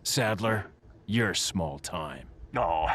Sadler, you're small time. No.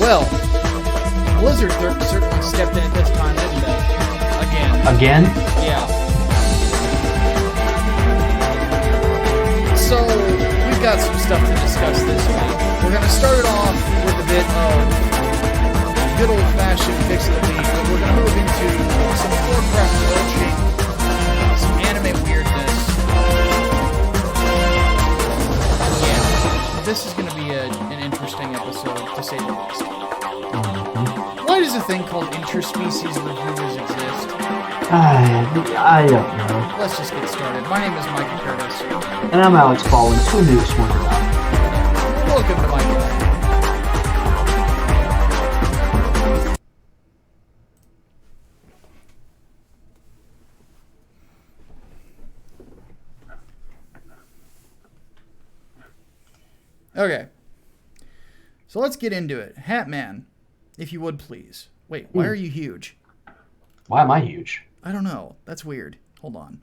Well, Blizzard certainly stepped in at this time, didn't they? Again? Yeah. So, we've got some stuff to discuss this week. We're going to start it off with a bit of good old-fashioned fix of the week, but we're going to move into some Warcraft Welching, some anime weirdness. Yeah, this is going to be an interesting episode, to say the least. Why does a thing called interspecies reviewers exist? I don't know. Let's just get started. My name is Micah Curtis. And I'm Alex Baldwin. 2 nukes weren't enough. Welcome to Micah and The Hatman. Okay. So let's get into it. Hatman, if you would please. Wait, why are you huge? Why am I huge? I don't know. That's weird. Hold on.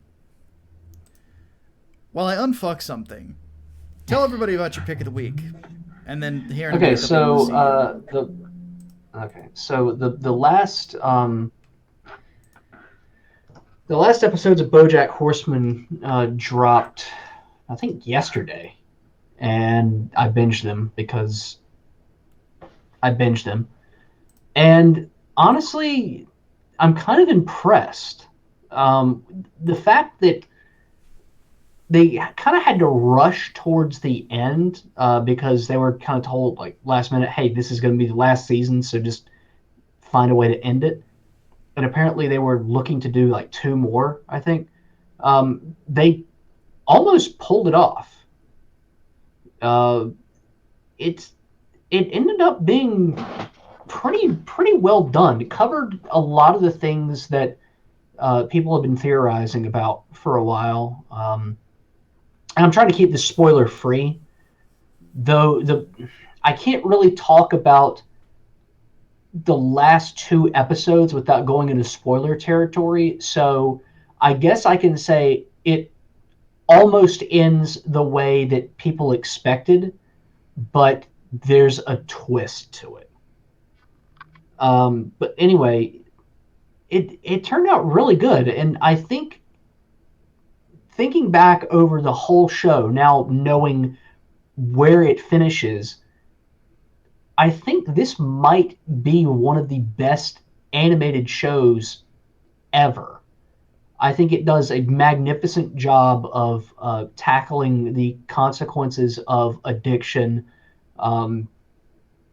While I unfuck something, tell everybody about your pick of the week, and then here. Okay, so the last episodes of BoJack Horseman dropped, I think yesterday, and I binged them because I binged them, and honestly, I'm kind of impressed. The fact that they kind of had to rush towards the end because they were kind of told, like, last minute, hey, this is going to be the last season, so just find a way to end it. And apparently they were looking to do, like, 2 more, I think. They almost pulled it off. It ended up being pretty well done. It covered a lot of the things that people have been theorizing about for a while. And I'm trying to keep this spoiler free, though I can't really talk about the last 2 episodes without going into spoiler territory. So I guess I can say it almost ends the way that people expected, but there's a twist to it. But anyway, it turned out really good, and I think, thinking back over the whole show, now knowing where it finishes, I think this might be one of the best animated shows ever. I think it does a magnificent job of tackling the consequences of addiction,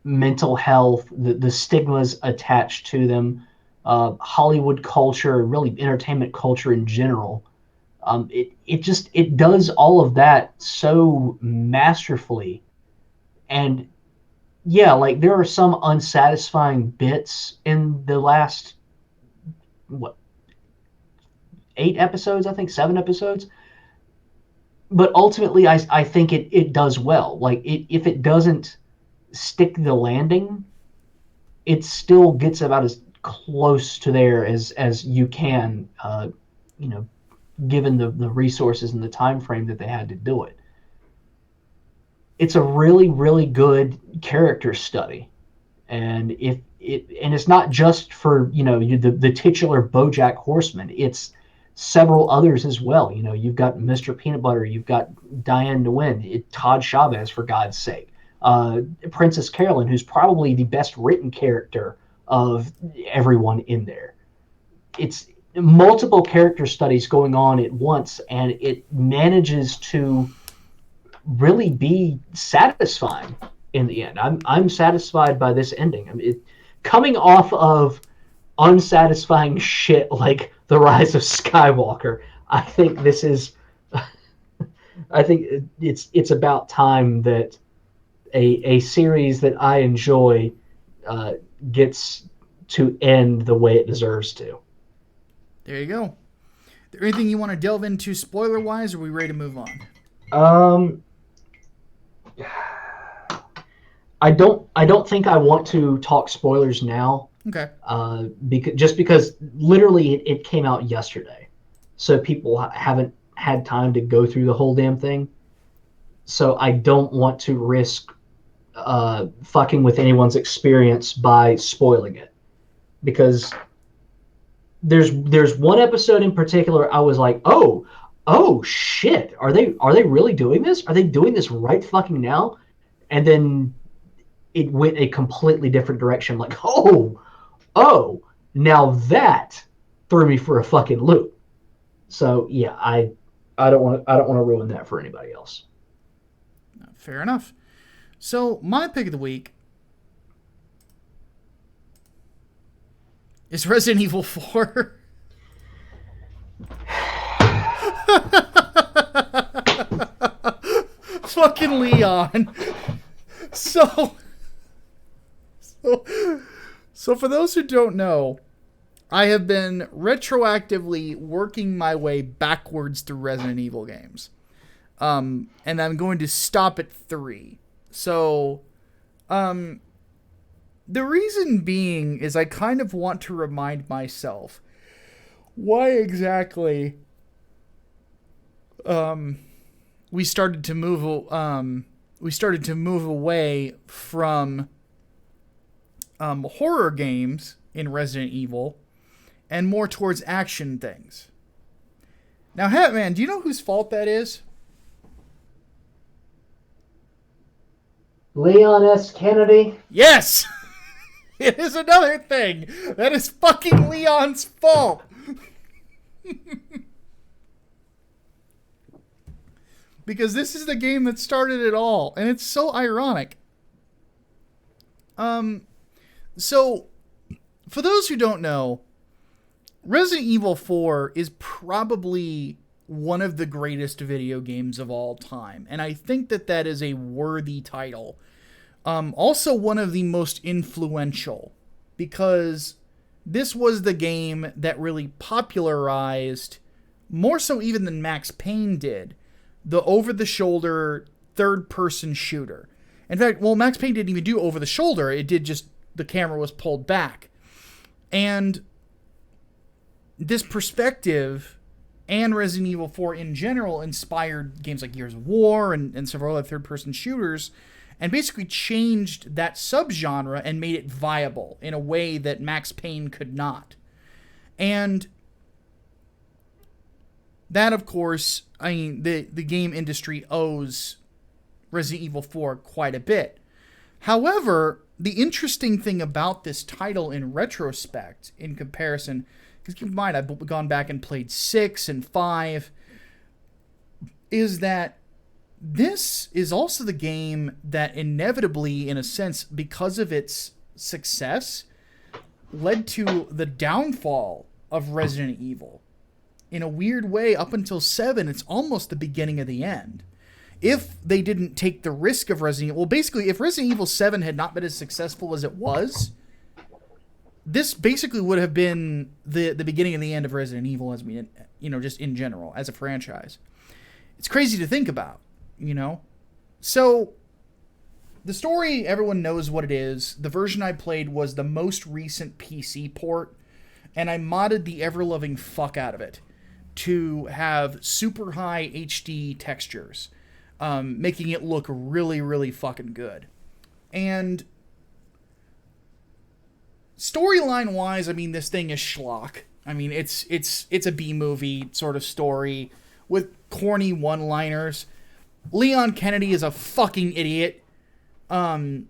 mental health, the stigmas attached to them, Hollywood culture, really entertainment culture in general. It does all of that so masterfully. And yeah, like, there are some unsatisfying bits in the last 8 episodes, I think 7 episodes. But ultimately, I think it does well. Like, if it doesn't stick the landing, it still gets about as close to there as you can, given the resources and the time frame that they had to do it. It's a really, really good character study, and it's not just for the titular BoJack Horseman. It's several others as well. You've got Mr. Peanut Butter, you've got Diane Nguyen, Todd Chavez, for God's sake, Princess Carolyn, who's probably the best written character of everyone in there. It's multiple character studies going on at once, and it manages to really be satisfying in the end. I'm satisfied by this ending. I mean, coming off of unsatisfying shit like The Rise of Skywalker, I think this is I think it's about time that a series that I enjoy gets to end the way it deserves to. There you go. Is there anything you want to delve into spoiler wise, or are we ready to move on? I don't think I want to talk spoilers now. Okay. Because literally it came out yesterday, so people haven't had time to go through the whole damn thing. So I don't want to risk fucking with anyone's experience by spoiling it, because there's one episode in particular I was like, oh shit, are they really doing this? Are they doing this right fucking now? And then it went a completely different direction. Like, oh, now that threw me for a fucking loop. So yeah, I don't want to ruin that for anybody else. Fair enough. So my pick of the week is Resident Evil 4. Fucking Leon. So for those who don't know, I have been retroactively working my way backwards through Resident Evil games. And I'm going to stop at 3. So, the reason being is I kind of want to remind myself why exactly we started to move away from horror games in Resident Evil and more towards action things. Now, Hatman, do you know whose fault that is? Leon S. Kennedy? Yes! It is another thing. That is fucking Leon's fault. Because this is the game that started it all. And it's so ironic. So, for those who don't know, Resident Evil 4 is probably one of the greatest video games of all time. And I think that is a worthy title. Also one of the most influential, because this was the game that really popularized, more so even than Max Payne did, the over-the-shoulder third-person shooter. In fact, well, Max Payne didn't even do over-the-shoulder. It did just, the camera was pulled back. And this perspective and Resident Evil 4 in general inspired games like Gears of War and several other third-person shooters, and basically changed that subgenre and made it viable in a way that Max Payne could not. And that, of course, I mean, the game industry owes Resident Evil 4 quite a bit. However, the interesting thing about this title in retrospect, in comparison, because keep in mind, I've gone back and played 6 and 5, is that this is also the game that inevitably, in a sense, because of its success, led to the downfall of Resident Evil. In a weird way, up until 7, it's almost the beginning of the end. If they didn't take the risk of Resident Evil... Well, basically, if Resident Evil 7 had not been as successful as it was, this basically would have been the beginning and the end of Resident Evil, as we, just in general, as a franchise. It's crazy to think about, So, the story, everyone knows what it is. The version I played was the most recent PC port, and I modded the ever-loving fuck out of it to have super high HD textures, making it look really, really fucking good. And storyline-wise, I mean, this thing is schlock. I mean, it's a B-movie sort of story with corny one-liners. Leon Kennedy is a fucking idiot. But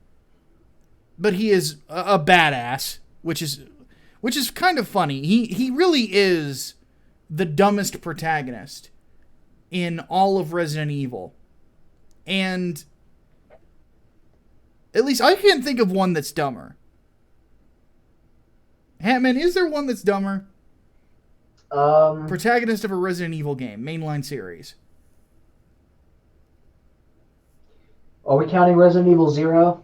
he is a badass. which is kind of funny. He really is the dumbest protagonist in all of Resident Evil. And at least I can't think of one that's dumber. Hatman, is there one that's dumber? Protagonist of a Resident Evil game, mainline series. Are we counting Resident Evil 0?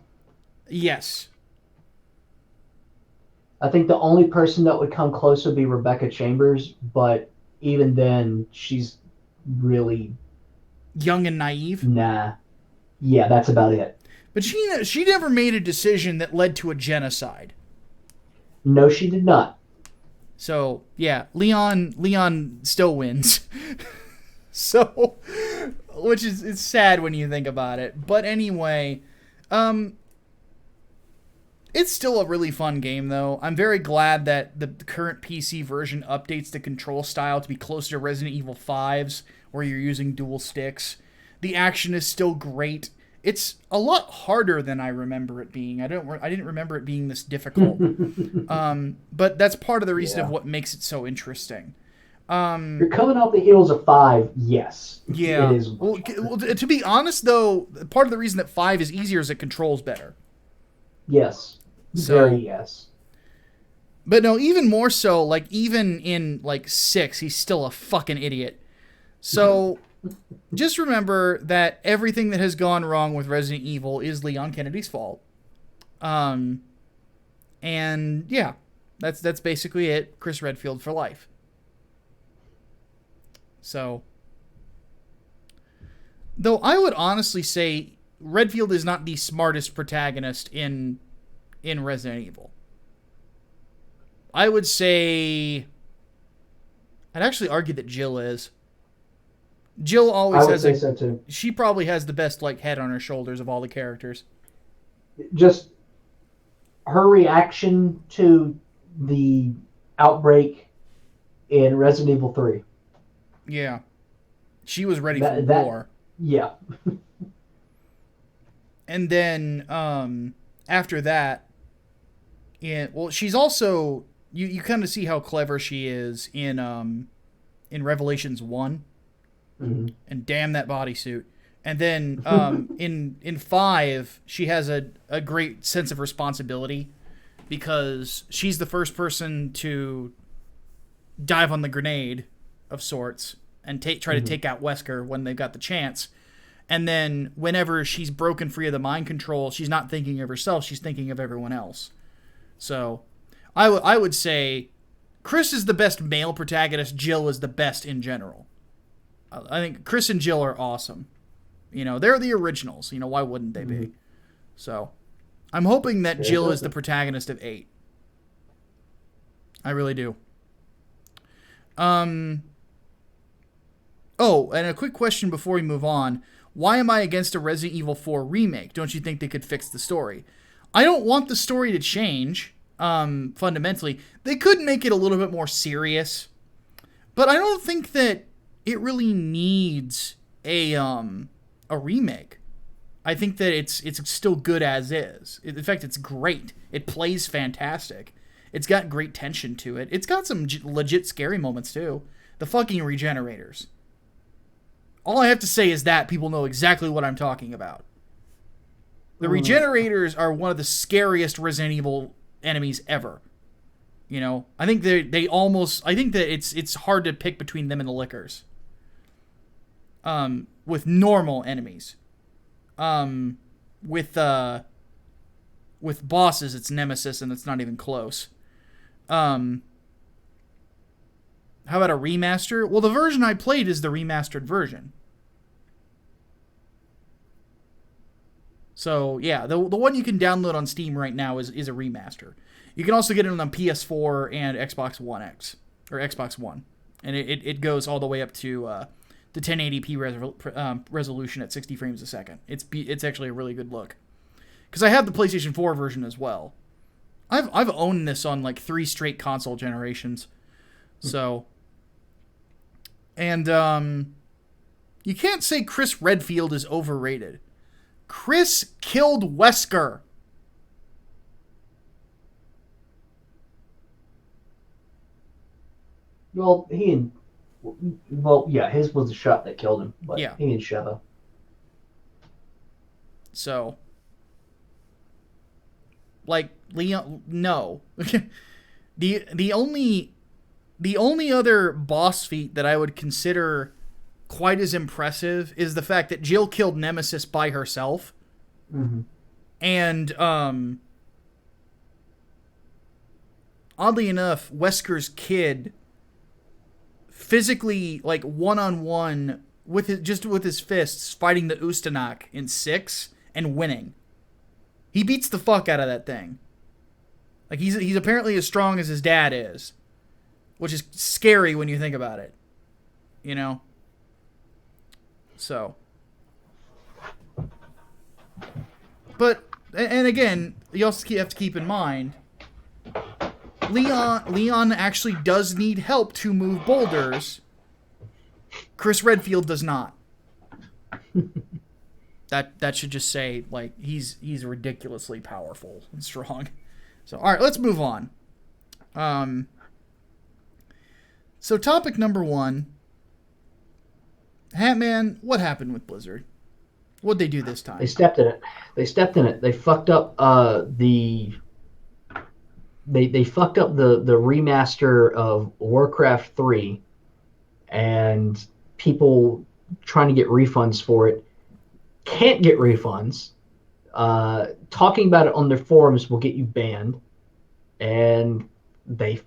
Yes. I think the only person that would come close would be Rebecca Chambers, but even then, she's really... young and naive? Nah. Yeah, that's about it. But she never made a decision that led to a genocide. No, she did not. So, yeah, Leon still wins. So, which is it's sad when you think about it. But anyway, it's still a really fun game, though. I'm very glad that the current PC version updates the control style to be closer to Resident Evil 5's, where you're using dual sticks. The action is still great. It's a lot harder than I remember it being. I didn't remember it being this difficult. But that's part of the reason of what makes it so interesting. You're coming off the heels of 5, yes. Yeah. It is. Well, to be honest, though, part of the reason that 5 is easier is it controls better. Yes. Very yes. But no, even more so, like, even in, like, 6, he's still a fucking idiot. So, just remember that everything that has gone wrong with Resident Evil is Leon Kennedy's fault. And, yeah, that's basically it. Chris Redfield for life. So, though I would honestly say Redfield is not the smartest protagonist in Resident Evil. I would say... I'd actually argue that Jill is. Jill always has say so too. She probably has the best like head on her shoulders of all the characters. Just her reaction to the outbreak in Resident Evil 3. Yeah. She was ready for war. Yeah. And then after that, she's also you kind of see how clever she is in Revelations 1. Mm-hmm. And damn that bodysuit. And then in 5, she has a great sense of responsibility because she's the first person to dive on the grenade of sorts and try to take out Wesker when they've got the chance. And then whenever she's broken free of the mind control, she's not thinking of herself, she's thinking of everyone else. So I would say Chris is the best male protagonist, Jill is the best in general. I think Chris and Jill are awesome. You know, they're the originals. You know, why wouldn't they be? So, I'm hoping that Jill is the protagonist of 8. I really do. Oh, and a quick question before we move on. Why am I against a Resident Evil 4 remake? Don't you think they could fix the story? I don't want the story to change, fundamentally. They could make it a little bit more serious. But I don't think that it really needs a remake. I think that it's still good as is. In fact, it's great. It plays fantastic. It's got great tension to it. It's got some legit scary moments too. The fucking regenerators. All I have to say is that people know exactly what I'm talking about. The regenerators are one of the scariest Resident Evil enemies ever. You know, I think they almost. I think that it's hard to pick between them and the Lickers. With normal enemies. With bosses, it's Nemesis, and it's not even close. How about a remaster? Well, the version I played is the remastered version. So, yeah, the one you can download on Steam right now is a remaster. You can also get it on PS4 and Xbox One X, or Xbox One. And it goes all the way up to the 1080p resolution at 60 frames a second. It's actually a really good look. Because I have the PlayStation 4 version as well. I've owned this on like 3 straight console generations. So, and you can't say Chris Redfield is overrated. Chris killed Wesker. Well, his was the shot that killed him, but Yeah. he and Sheva. So, like Leon, no. the only other boss feat that I would consider quite as impressive is the fact that Jill killed Nemesis by herself. Mm-hmm. And oddly enough, Wesker's kid physically, like, one-on-one with his fists fighting the Ustanak in 6 and winning. He beats the fuck out of that thing. Like, he's apparently as strong as his dad is, which is scary when you think about it. You know? So. But, and again, you also have to keep in mind, Leon actually does need help to move boulders. Chris Redfield does not. That should just say, like, he's ridiculously powerful and strong. So, all right, let's move on. So topic number 1. Hatman, what happened with Blizzard? What'd they do this time? They stepped in it. They fucked up They fucked up the remaster of Warcraft 3, and people trying to get refunds for it can't get refunds. Talking about it on their forums will get you banned, and they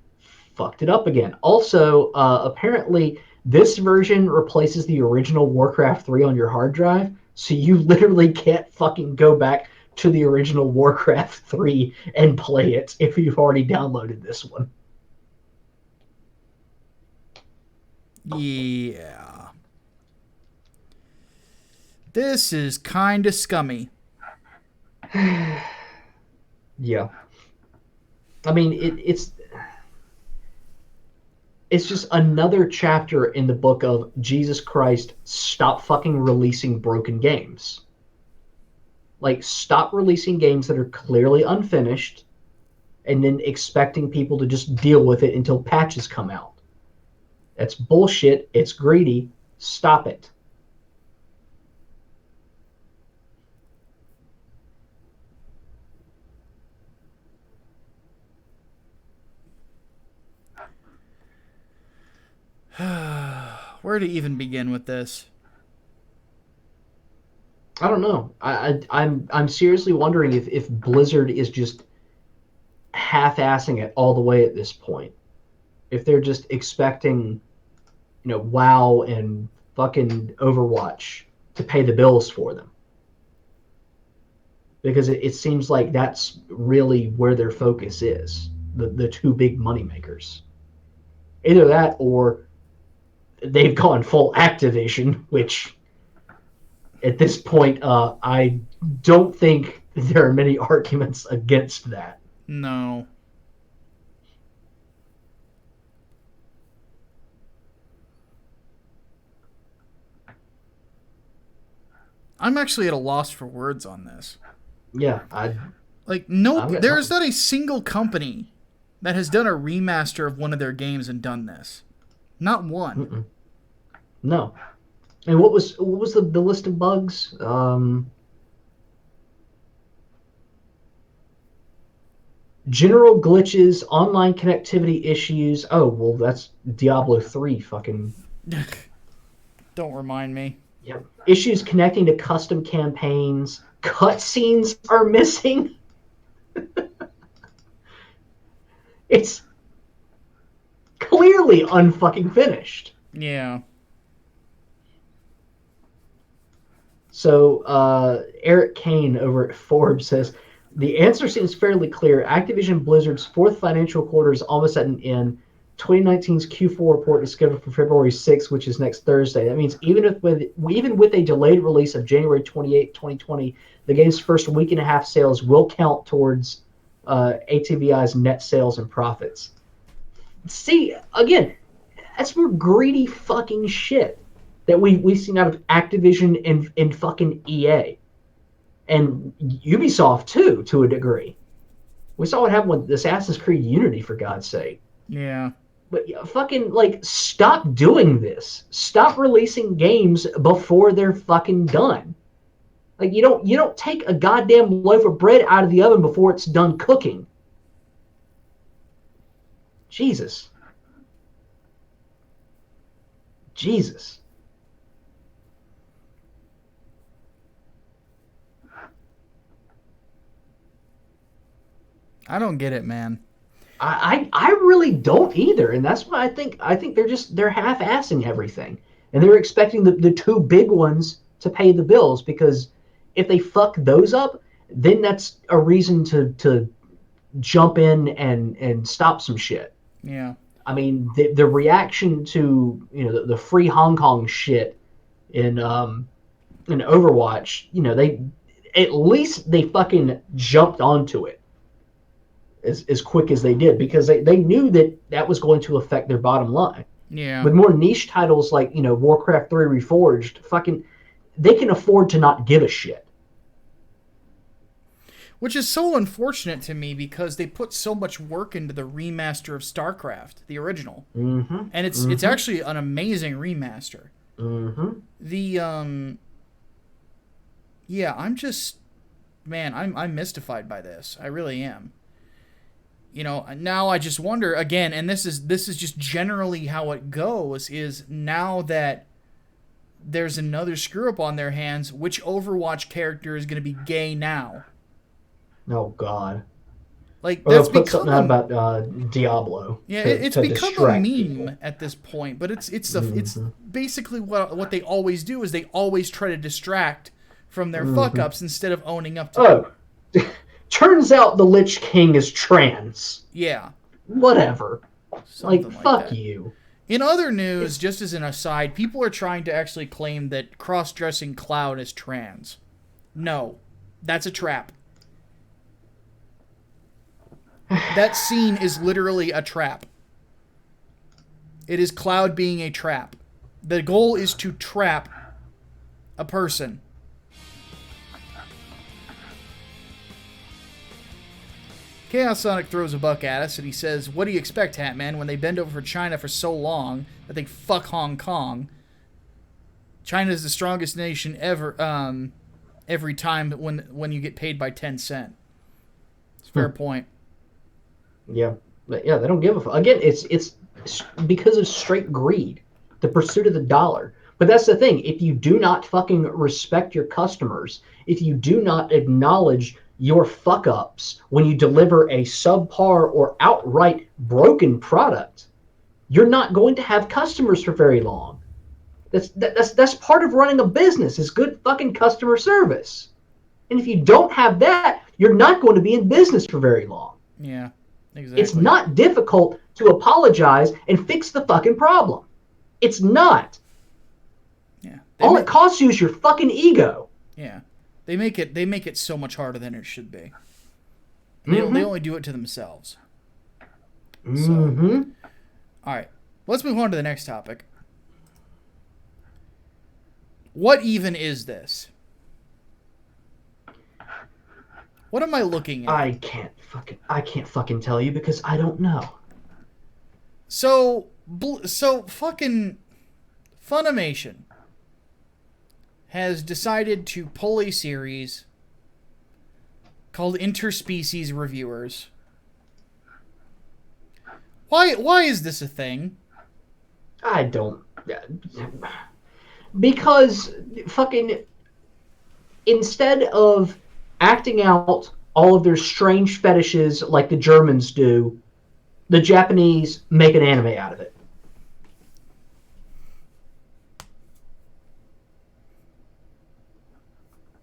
fucked it up again. Also, apparently, this version replaces the original Warcraft 3 on your hard drive, so you literally can't fucking go back to the original Warcraft 3 and play it if you've already downloaded this one. Yeah. This is kind of scummy. Yeah. I mean, it's just another chapter in the book of Jesus Christ, stop fucking releasing broken games. Like, stop releasing games that are clearly unfinished and then expecting people to just deal with it until patches come out. That's bullshit. It's greedy. Stop it. Where to even begin with this? I don't know. I'm seriously wondering if Blizzard is just half-assing it all the way at this point. If they're just expecting, WoW and fucking Overwatch to pay the bills for them. Because it seems like that's really where their focus is. The two big moneymakers. Either that or they've gone full Activision, which at this point, I don't think there are many arguments against that. No. I'm actually at a loss for words on this. Yeah, there's not a single company that has done a remaster of one of their games and done this. Not one. Mm-mm. No. And what was the list of bugs? General glitches, online connectivity issues. Oh, well, that's Diablo 3 fucking... Don't remind me. Yep. Issues connecting to custom campaigns. Cutscenes are missing. It's clearly unfucking finished. Yeah. So Eric Kane over at Forbes says, the answer seems fairly clear. Activision Blizzard's fourth financial quarter is almost at an end. 2019's Q4 report is scheduled for February 6th, which is next Thursday. That means even with a delayed release of January 28, 2020, the game's first week and a half sales will count towards ATVI's net sales and profits. See, again, that's more greedy fucking shit that we've seen out of Activision and fucking EA. And Ubisoft, too, to a degree. We saw what happened with Assassin's Creed Unity, for God's sake. Yeah. But fucking like, stop doing this. Stop releasing games before they're fucking done. Like you don't take a goddamn loaf of bread out of the oven before it's done cooking. Jesus. Jesus. I don't get it, man. I really don't either, and that's why I think they're half-assing everything, and they're expecting the two big ones to pay the bills, because if they fuck those up, then that's a reason to jump in and stop some shit. Yeah. I mean, the reaction to the free Hong Kong shit in Overwatch, they at least they fucking jumped onto it as quick as they did, because they knew that was going to affect their bottom line. Yeah. With more niche titles like Warcraft 3 Reforged, fucking they can afford to not give a shit. Which is so unfortunate to me, because they put so much work into the remaster of StarCraft, the original. Mm-hmm. And it's actually an amazing remaster. Mm-hmm. Yeah, I'm mystified by this. I really am. Now I just wonder again, and this is just generally how it goes, is now that there's another screw up on their hands, which Overwatch character is going to be gay now? Oh God. Like, Or that's they'll put become something out about Diablo. Yeah, it's to become a meme people. at this point, but it's basically what they always do, is they always try to distract from their fuck ups instead of owning up to them. Turns out the Lich King is trans. Yeah. Whatever. Something like that. Fuck you. In other news, just as an aside, people are trying to actually claim that cross-dressing Cloud is trans. No. That's a trap. That scene is literally a trap. It is Cloud being a trap. The goal is to trap a person. Chaos Sonic throws a buck at us, and he says, "What do you expect, Hatman, when they bend over for China for so long that they fuck Hong Kong? China is the strongest nation ever, every time when you get paid by 10 cents. It's a fair point. Yeah. But yeah, they don't give a fuck. Again, it's because of straight greed, the pursuit of the dollar. But that's the thing. If you do not fucking respect your customers, if you do not acknowledge your fuck-ups when you deliver a subpar or outright broken product, you're not going to have customers for very long. That's part of running a business, is good fucking customer service. And if you don't have that, you're not going to be in business for very long. Yeah, exactly. It's not difficult to apologize and fix the fucking problem. It's not. Yeah. All it costs you is your fucking ego. Yeah. They make it so much harder than it should be. They only do it to themselves. So, all right. Let's move on to the next topic. What even is this? What am I looking at? I can't fucking tell you, because I don't know. So fucking Funimation has decided to pull a series called Interspecies Reviewers. Why is this a thing? I don't. Because fucking, instead of acting out all of their strange fetishes like the Germans do, the Japanese make an anime out of it.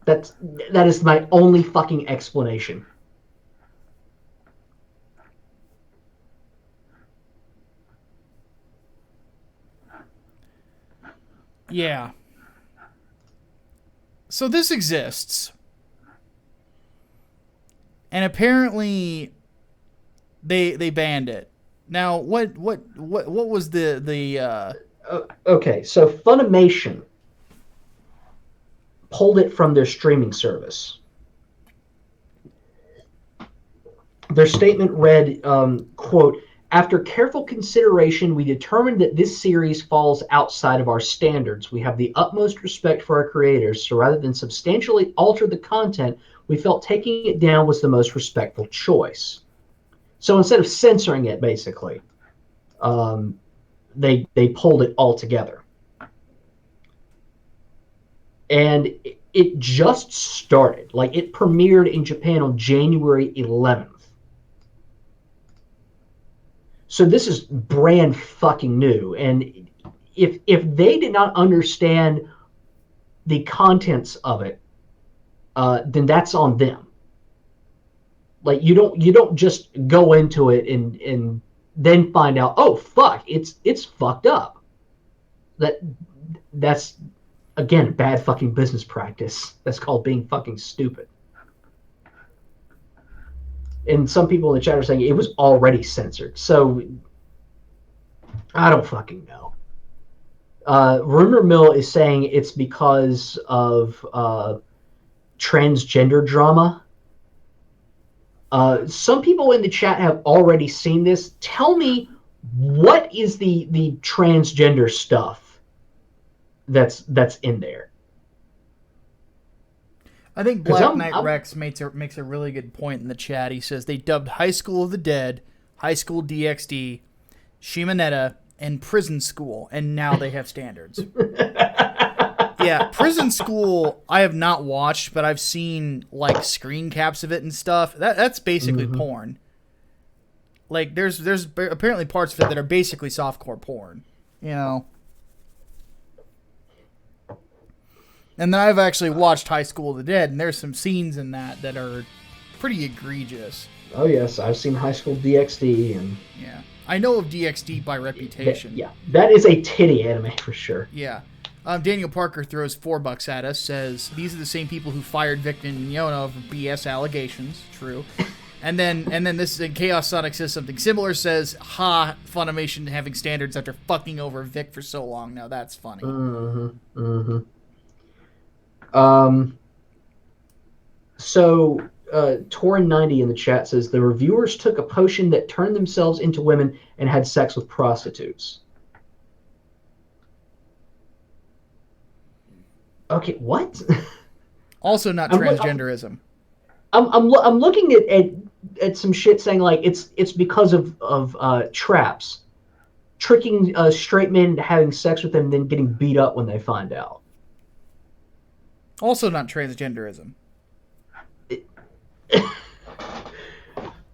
That is my only fucking explanation. Yeah. So this exists. And apparently they banned it. Now, what was the Okay, so Funimation pulled it from their streaming service. Their statement read, quote, After careful consideration, we determined that this series falls outside of our standards. We have the utmost respect for our creators, so rather than substantially alter the content, we felt taking it down was the most respectful choice. So instead of censoring it, basically, they pulled it all together. And it just started. Like, it premiered in Japan on January 11th. So this is brand fucking new. And if they did not understand the contents of it, then that's on them. Like, you don't just go into it and then find out, oh fuck, it's fucked up. That's again bad fucking business practice. That's called being fucking stupid. And some people in the chat are saying it was already censored. So I don't fucking know. Rumor Mill is saying it's because of transgender drama. Some people in the chat have already seen this. Tell me, what is the transgender stuff that's in there? I think Black Knight Rex makes a really good point in the chat. He says they dubbed High School of the Dead, High School DxD, Shimonetta, and Prison School, and now they have standards. Yeah, Prison School I have not watched, but I've seen like screen caps of it and stuff. That's basically porn. Like there's apparently parts of it that are basically softcore porn, you know. And then I've actually watched High School of the Dead, and there's some scenes in that are pretty egregious. Oh yes, I've seen High School DxD, and yeah, I know of DxD by reputation. That is a titty anime for sure. Yeah. Daniel Parker throws $4 at us, says, these are the same people who fired Vic Mignogna for BS allegations. True. And then this Chaos Sonic says something similar, says, ha, Funimation having standards after fucking over Vic for so long. Now that's funny. So Torin90 in the chat says, the reviewers took a potion that turned themselves into women and had sex with prostitutes. Okay, what? Also not transgenderism. I'm looking at some shit saying like it's because of traps, tricking straight men into having sex with them and then getting beat up when they find out. Also not transgenderism.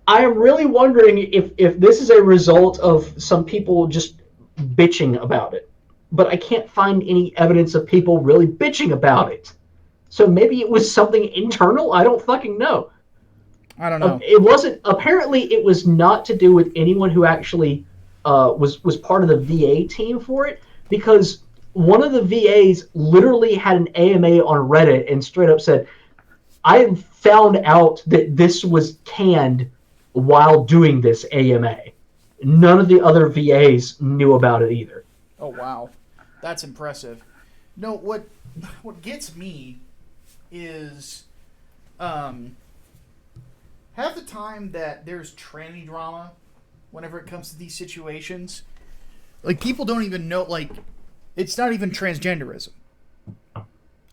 I am really wondering if this is a result of some people just bitching about it. But I can't find any evidence of people really bitching about it. So maybe it was something internal? I don't fucking know. I don't know. It wasn't, apparently it was not to do with anyone who actually was part of the VA team for it, because one of the VAs literally had an AMA on Reddit and straight up said, I have found out that this was canned while doing this AMA. None of the other VAs knew about it either. Oh, wow. That's impressive. No, what gets me is half the time that there's tranny drama whenever it comes to these situations, like, people don't even know, like, it's not even transgenderism.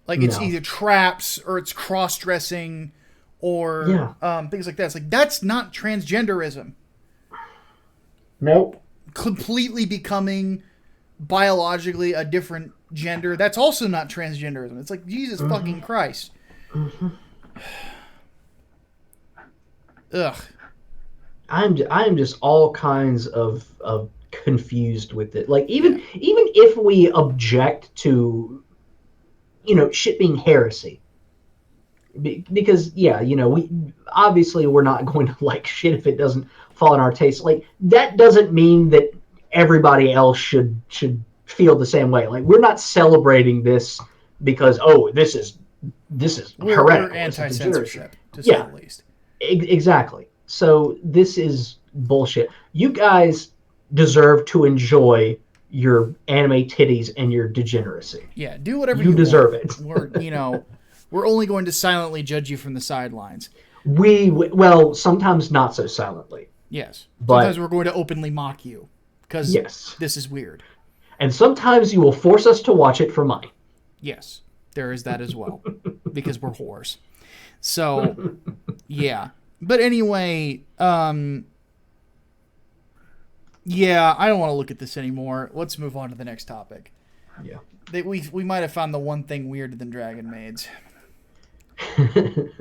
Like, it's either traps or it's cross-dressing or things like that. It's like, that's not transgenderism. Nope. Completely becoming biologically a different gender, that's also not transgenderism. It's like, Jesus fucking Christ. Ugh. I am just all kinds of confused with it. Like, even if we object to, shit being heresy, because we obviously we're not going to like shit if it doesn't fall in our taste. Like, that doesn't mean that everybody else should feel the same way. Like, we're not celebrating this because this is heretical. We're anti-censorship, to say the least. Exactly. So this is bullshit. You guys deserve to enjoy your anime titties and your degeneracy. Yeah, do whatever you deserve want. We're only going to silently judge you from the sidelines. Well, sometimes not so silently. Yes. But sometimes we're going to openly mock you because this is weird. And sometimes you will force us to watch it for money. Yes, there is that as well because we're whores. So, yeah. But anyway, yeah, I don't want to look at this anymore. Let's move on to the next topic. Yeah. We might have found the one thing weirder than dragon maids.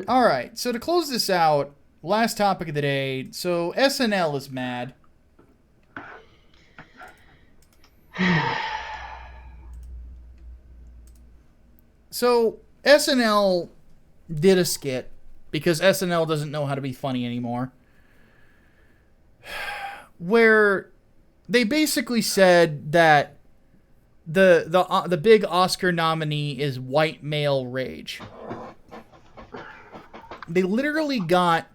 All right, so to close this out, last topic of the day. So SNL is mad. So SNL did a skit because SNL doesn't know how to be funny anymore, where they basically said that the big Oscar nominee is white male rage. They literally got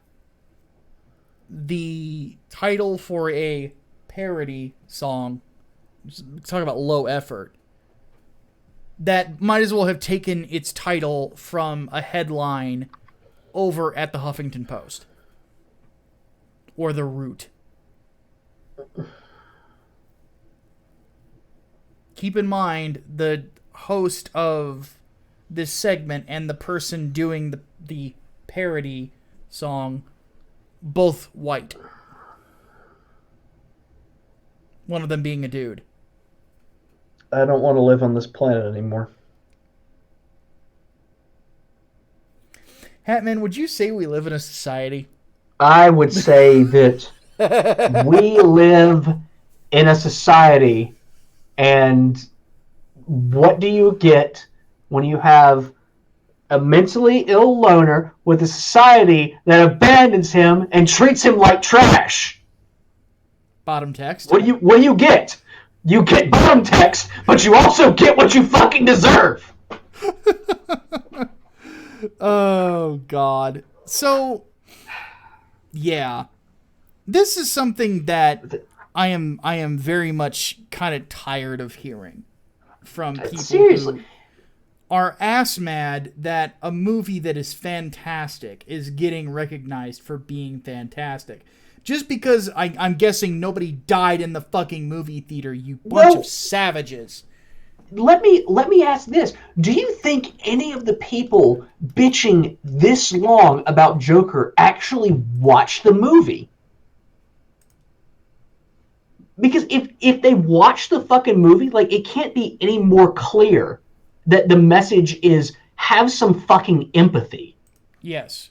the title for a parody song, talk about low effort, that might as well have taken its title from a headline over at the Huffington Post or The Root. Keep in mind, the host of this segment and the person doing the parody song, both white. One of them being a dude. I don't want to live on this planet anymore. Hatman, would you say we live in a society? I would say that we live in a society, and what do you get when you have a mentally ill loner with a society that abandons him and treats him like trash? Bottom text. What do you get? You get bottom text, but you also get what you fucking deserve. Oh, God. So, yeah. This is something that I am very much kind of tired of hearing from people who are ass mad that a movie that is fantastic is getting recognized for being fantastic. Just because I'm guessing nobody died in the fucking movie theater, you bunch of savages. Let me ask this. Do you think any of the people bitching this long about Joker actually watched the movie? Because if they watch the fucking movie, like, it can't be any more clear that the message is have some fucking empathy. Yes.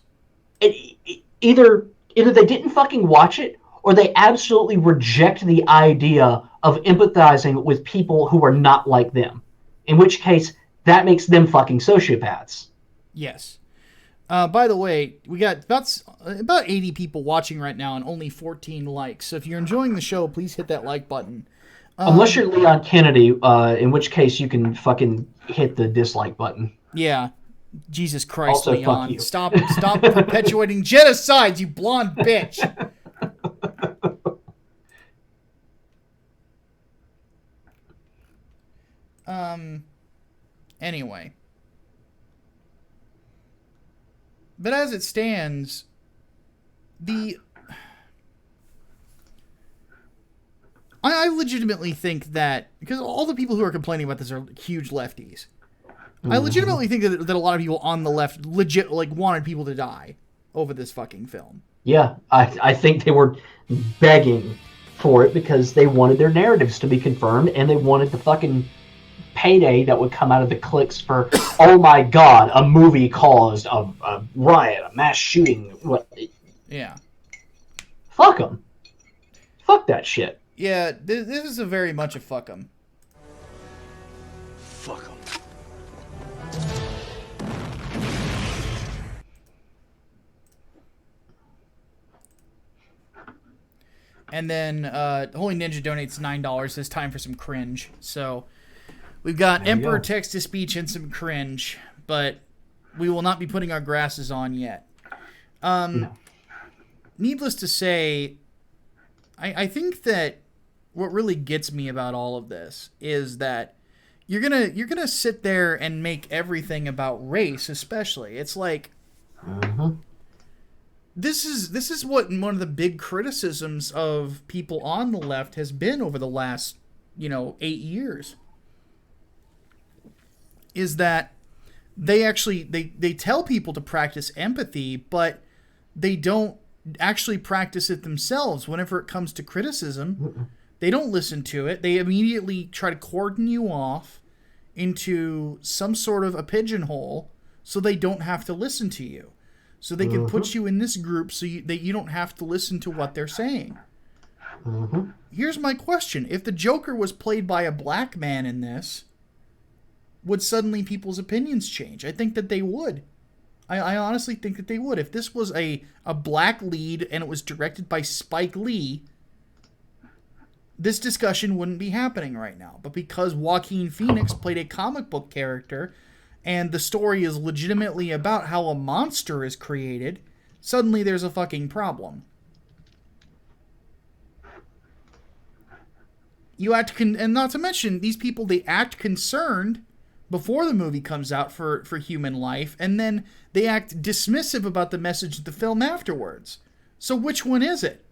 Either they didn't fucking watch it, or they absolutely reject the idea of empathizing with people who are not like them. In which case, that makes them fucking sociopaths. Yes. By the way, we got about 80 people watching right now and only 14 likes. So if you're enjoying the show, please hit that like button. Unless you're Leon Kennedy, in which case you can fucking hit the dislike button. Yeah. Jesus Christ, Also, Leon. fuck you. Stop perpetuating genocides, you blonde bitch. Anyway. But as it stands, I legitimately think that, because all the people who are complaining about this are huge lefties. Mm-hmm. I legitimately think that a lot of people on the left wanted people to die over this fucking film. Yeah, I think they were begging for it because they wanted their narratives to be confirmed, and they wanted the fucking payday that would come out of the clicks for, oh my god, a movie caused a riot, a mass shooting. What? Yeah. Fuck them. Fuck that shit. Yeah, this is a very much a fuck 'em. Fuck 'em. And then Holy Ninja donates $9. It's time for some cringe. So we've got Emperor text-to-speech and some cringe, but we will not be putting our grasses on yet. No. Needless to say, I think that what really gets me about all of this is that you're gonna sit there and make everything about race, especially. It's like, this is what one of the big criticisms of people on the left has been over the last 8 years. Is that they actually they tell people to practice empathy, but they don't actually practice it themselves. Whenever it comes to criticism, they don't listen to it. They immediately try to cordon you off into some sort of a pigeonhole so they don't have to listen to you. So they can put you in this group so that you don't have to listen to what they're saying. Here's my question. If the Joker was played by a black man in this, would suddenly people's opinions change? I think that they would. I honestly think that they would. If this was a black lead and it was directed by Spike Lee, this discussion wouldn't be happening right now. But because Joaquin Phoenix played a comic book character and the story is legitimately about how a monster is created, suddenly there's a fucking problem. You act and not to mention, these people, they act concerned before the movie comes out for human life, and then they act dismissive about the message of the film afterwards. So which one is it?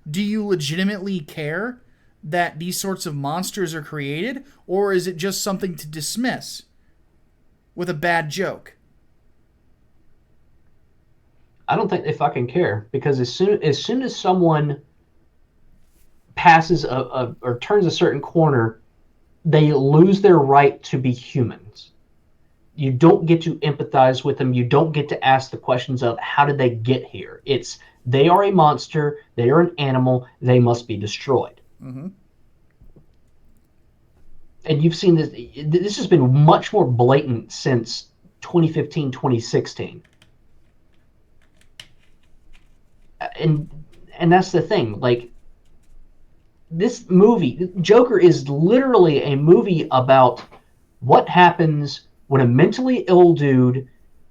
Do you legitimately care that these sorts of monsters are created, or is it just something to dismiss with a bad joke? I don't think they fucking care, because as soon as someone passes or turns a certain corner, they lose their right to be humans. You don't get to empathize with them. You don't get to ask the questions of how did they get here. It's they are a monster. They are an animal. They must be destroyed. And you've seen this. This has been much more blatant since 2015, 2016. And that's the thing. Like, this movie, Joker, is literally a movie about what happens when a mentally ill dude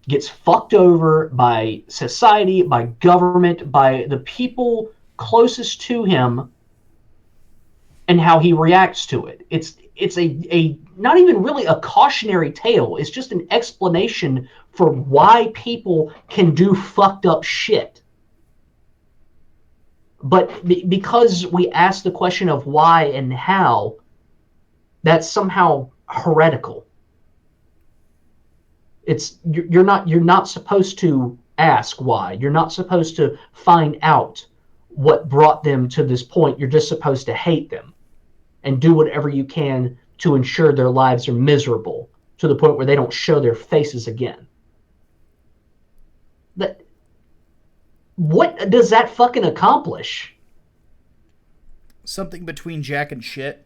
gets fucked over by society, by government, by the people closest to him, and how he reacts to it. It's a not even really a cautionary tale. It's just an explanation for why people can do fucked up shit. But because we ask the question of why and how, that's somehow heretical. You're not supposed to ask why. You're not supposed to find out what brought them to this point. You're just supposed to hate them and do whatever you can to ensure their lives are miserable to the point where they don't show their faces again. What does that fucking accomplish? Something between Jack and shit.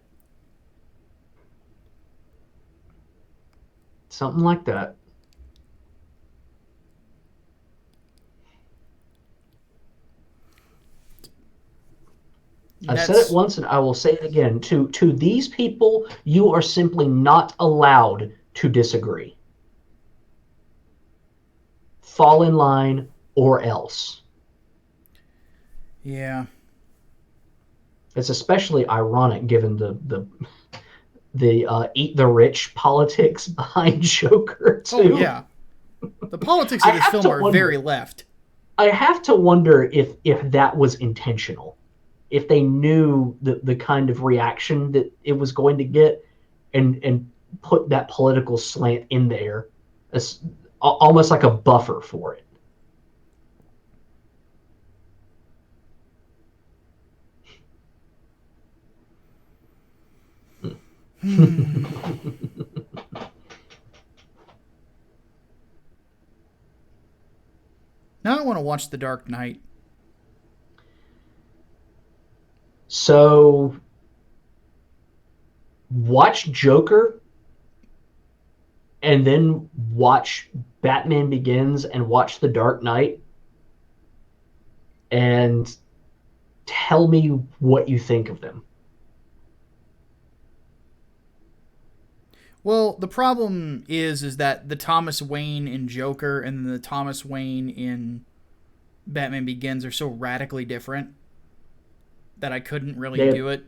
Something like that. I said it once and I will say it again. To these people, you are simply not allowed to disagree. Fall in line or else. Yeah. It's especially ironic given the eat the rich politics behind Joker too. Oh yeah. The politics of this film are very left. I have to wonder if that was intentional. If they knew the kind of reaction that it was going to get and put that political slant in there as almost like a buffer for it. Now I want to watch The Dark Knight. So, watch Joker and then watch Batman Begins and watch The Dark Knight and tell me what you think of them. Well, the problem is that the Thomas Wayne in Joker and the Thomas Wayne in Batman Begins are so radically different that I couldn't really do it.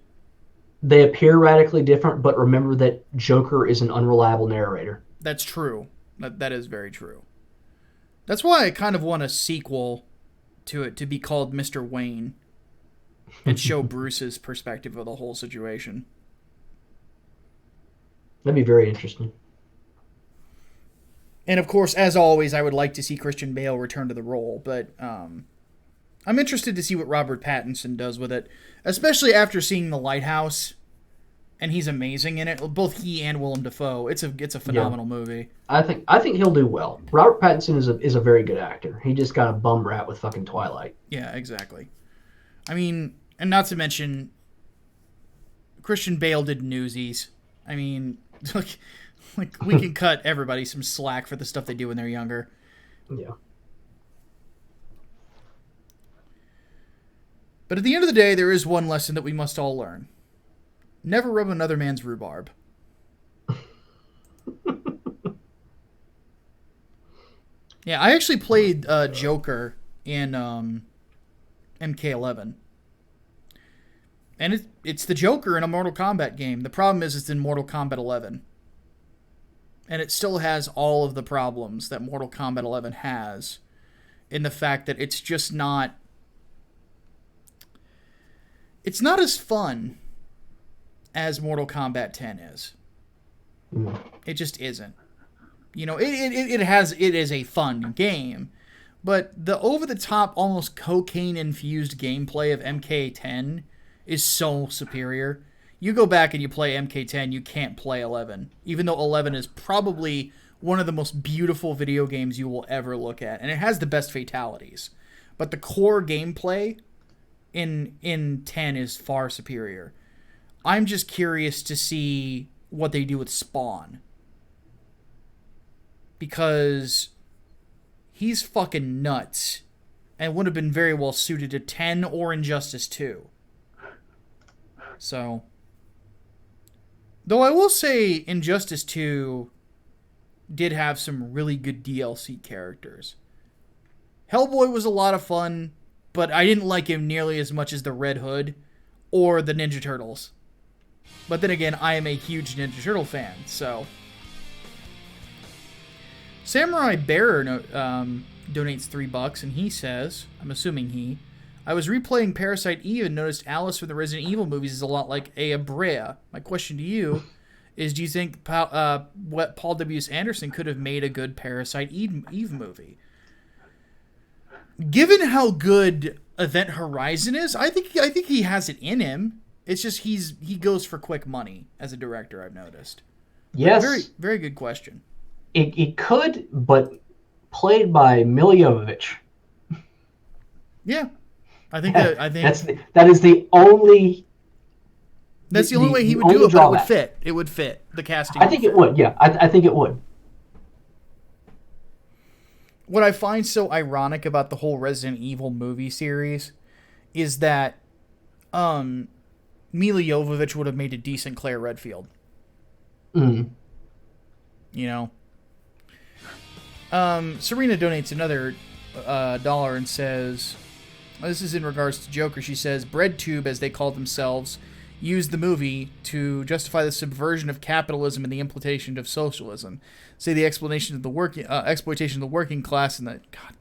They appear radically different, but remember that Joker is an unreliable narrator. That's true. That is very true. That's why I kind of want a sequel to it to be called Mr. Wayne and show Bruce's perspective of the whole situation. That'd be very interesting. And of course, as always, I would like to see Christian Bale return to the role, but I'm interested to see what Robert Pattinson does with it, especially after seeing The Lighthouse, and he's amazing in it. Both he and Willem Dafoe. It's a phenomenal movie. I think he'll do well. Robert Pattinson is a very good actor. He just got a bum rap with fucking Twilight. Yeah, exactly. I mean, and not to mention, Christian Bale did Newsies. I mean, like we can cut everybody some slack for the stuff they do when they're younger. Yeah. But at the end of the day, there is one lesson that we must all learn. Never rub another man's rhubarb. Yeah, I actually played Joker in MK11. And it's the Joker in a Mortal Kombat game. The problem is it's in Mortal Kombat 11. And it still has all of the problems that Mortal Kombat 11 has, in the fact that it's just not... It's not as fun as Mortal Kombat 10 is. It just isn't. You know, it is a fun game, but the over-the-top, almost cocaine-infused gameplay of MK10 is so superior. You go back and you play MK10, you can't play 11, even though 11 is probably one of the most beautiful video games you will ever look at, and it has the best fatalities. But the core gameplay in 10 is far superior. I'm just curious to see what they do with Spawn. Because he's fucking nuts and would have been very well suited to 10 or Injustice 2. So, though I will say Injustice 2 did have some really good DLC characters. Hellboy was a lot of fun, but I didn't like him nearly as much as the Red Hood or the Ninja Turtles. But then again, I am a huge Ninja Turtle fan, so... Samurai Bearer donates $3, and he says, I'm assuming he, I was replaying Parasite Eve and noticed Alice from the Resident Evil movies is a lot like Ea Brea. My question to you is, do you think what Paul W.S. Anderson could have made a good Parasite Eve movie? Given how good Event Horizon is, I think he has it in him. It's just he goes for quick money as a director, I've noticed. Yes. Very, very good question. It could, but played by Milla Jovovich. Yeah. I think that is the only... That's the only way he would do it, but it would fit. It would fit. The casting I think it would, yeah. I think it would. What I find so ironic about the whole Resident Evil movie series is that Milla Jovovich would have made a decent Claire Redfield. Mm. You know? Serena donates another $1 and says, this is in regards to Joker, she says, BreadTube, as they call themselves, used the movie to justify the subversion of capitalism and the implementation of socialism. Say the explanation of the exploitation of the working class, and that, God,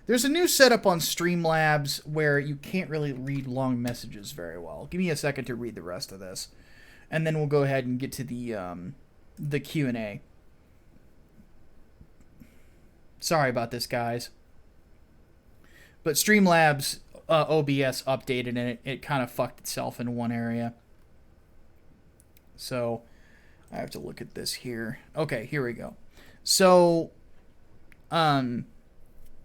there's a new setup on Streamlabs where you can't really read long messages very well. Give me a second to read the rest of this, and then we'll go ahead and get to the Q&A. Sorry about this, guys. But Streamlabs OBS updated, and it kind of fucked itself in one area. So I have to look at this here. Okay, here we go. So,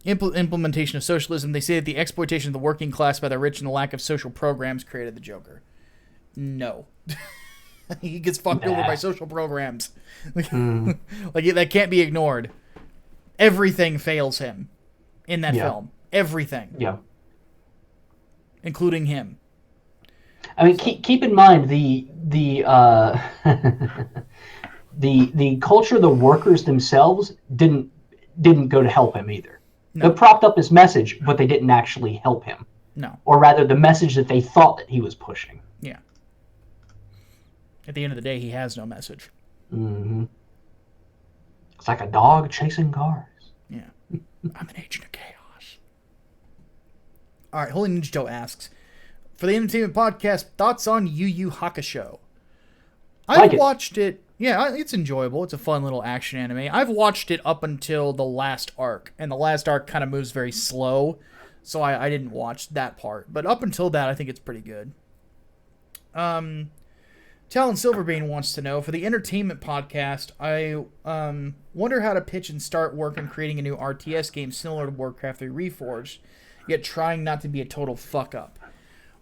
implementation of socialism. They say that the exploitation of the working class by the rich and the lack of social programs created the Joker. No. He gets fucked over by social programs. Like that can't be ignored. Everything fails him in that film. Everything. Yeah. Including him. I mean, keep in mind the the culture of the workers themselves didn't go to help him either. No. They propped up his message, but they didn't actually help him. No. Or rather, the message that they thought that he was pushing. Yeah. At the end of the day, he has no message. Mm-hmm. It's like a dog chasing cars. Yeah. I'm an agent of chaos. All right, Holy Ninja Toe asks, for the Entertainment Podcast, thoughts on Yu Yu Hakusho? I've watched it. Yeah, it's enjoyable. It's a fun little action anime. I've watched it up until the last arc, and the last arc kind of moves very slow, so I didn't watch that part. But up until that, I think it's pretty good. Talon Silverbane wants to know, for the Entertainment Podcast, I wonder how to pitch and start work on creating a new RTS game similar to Warcraft 3 Reforged, yet trying not to be a total fuck-up.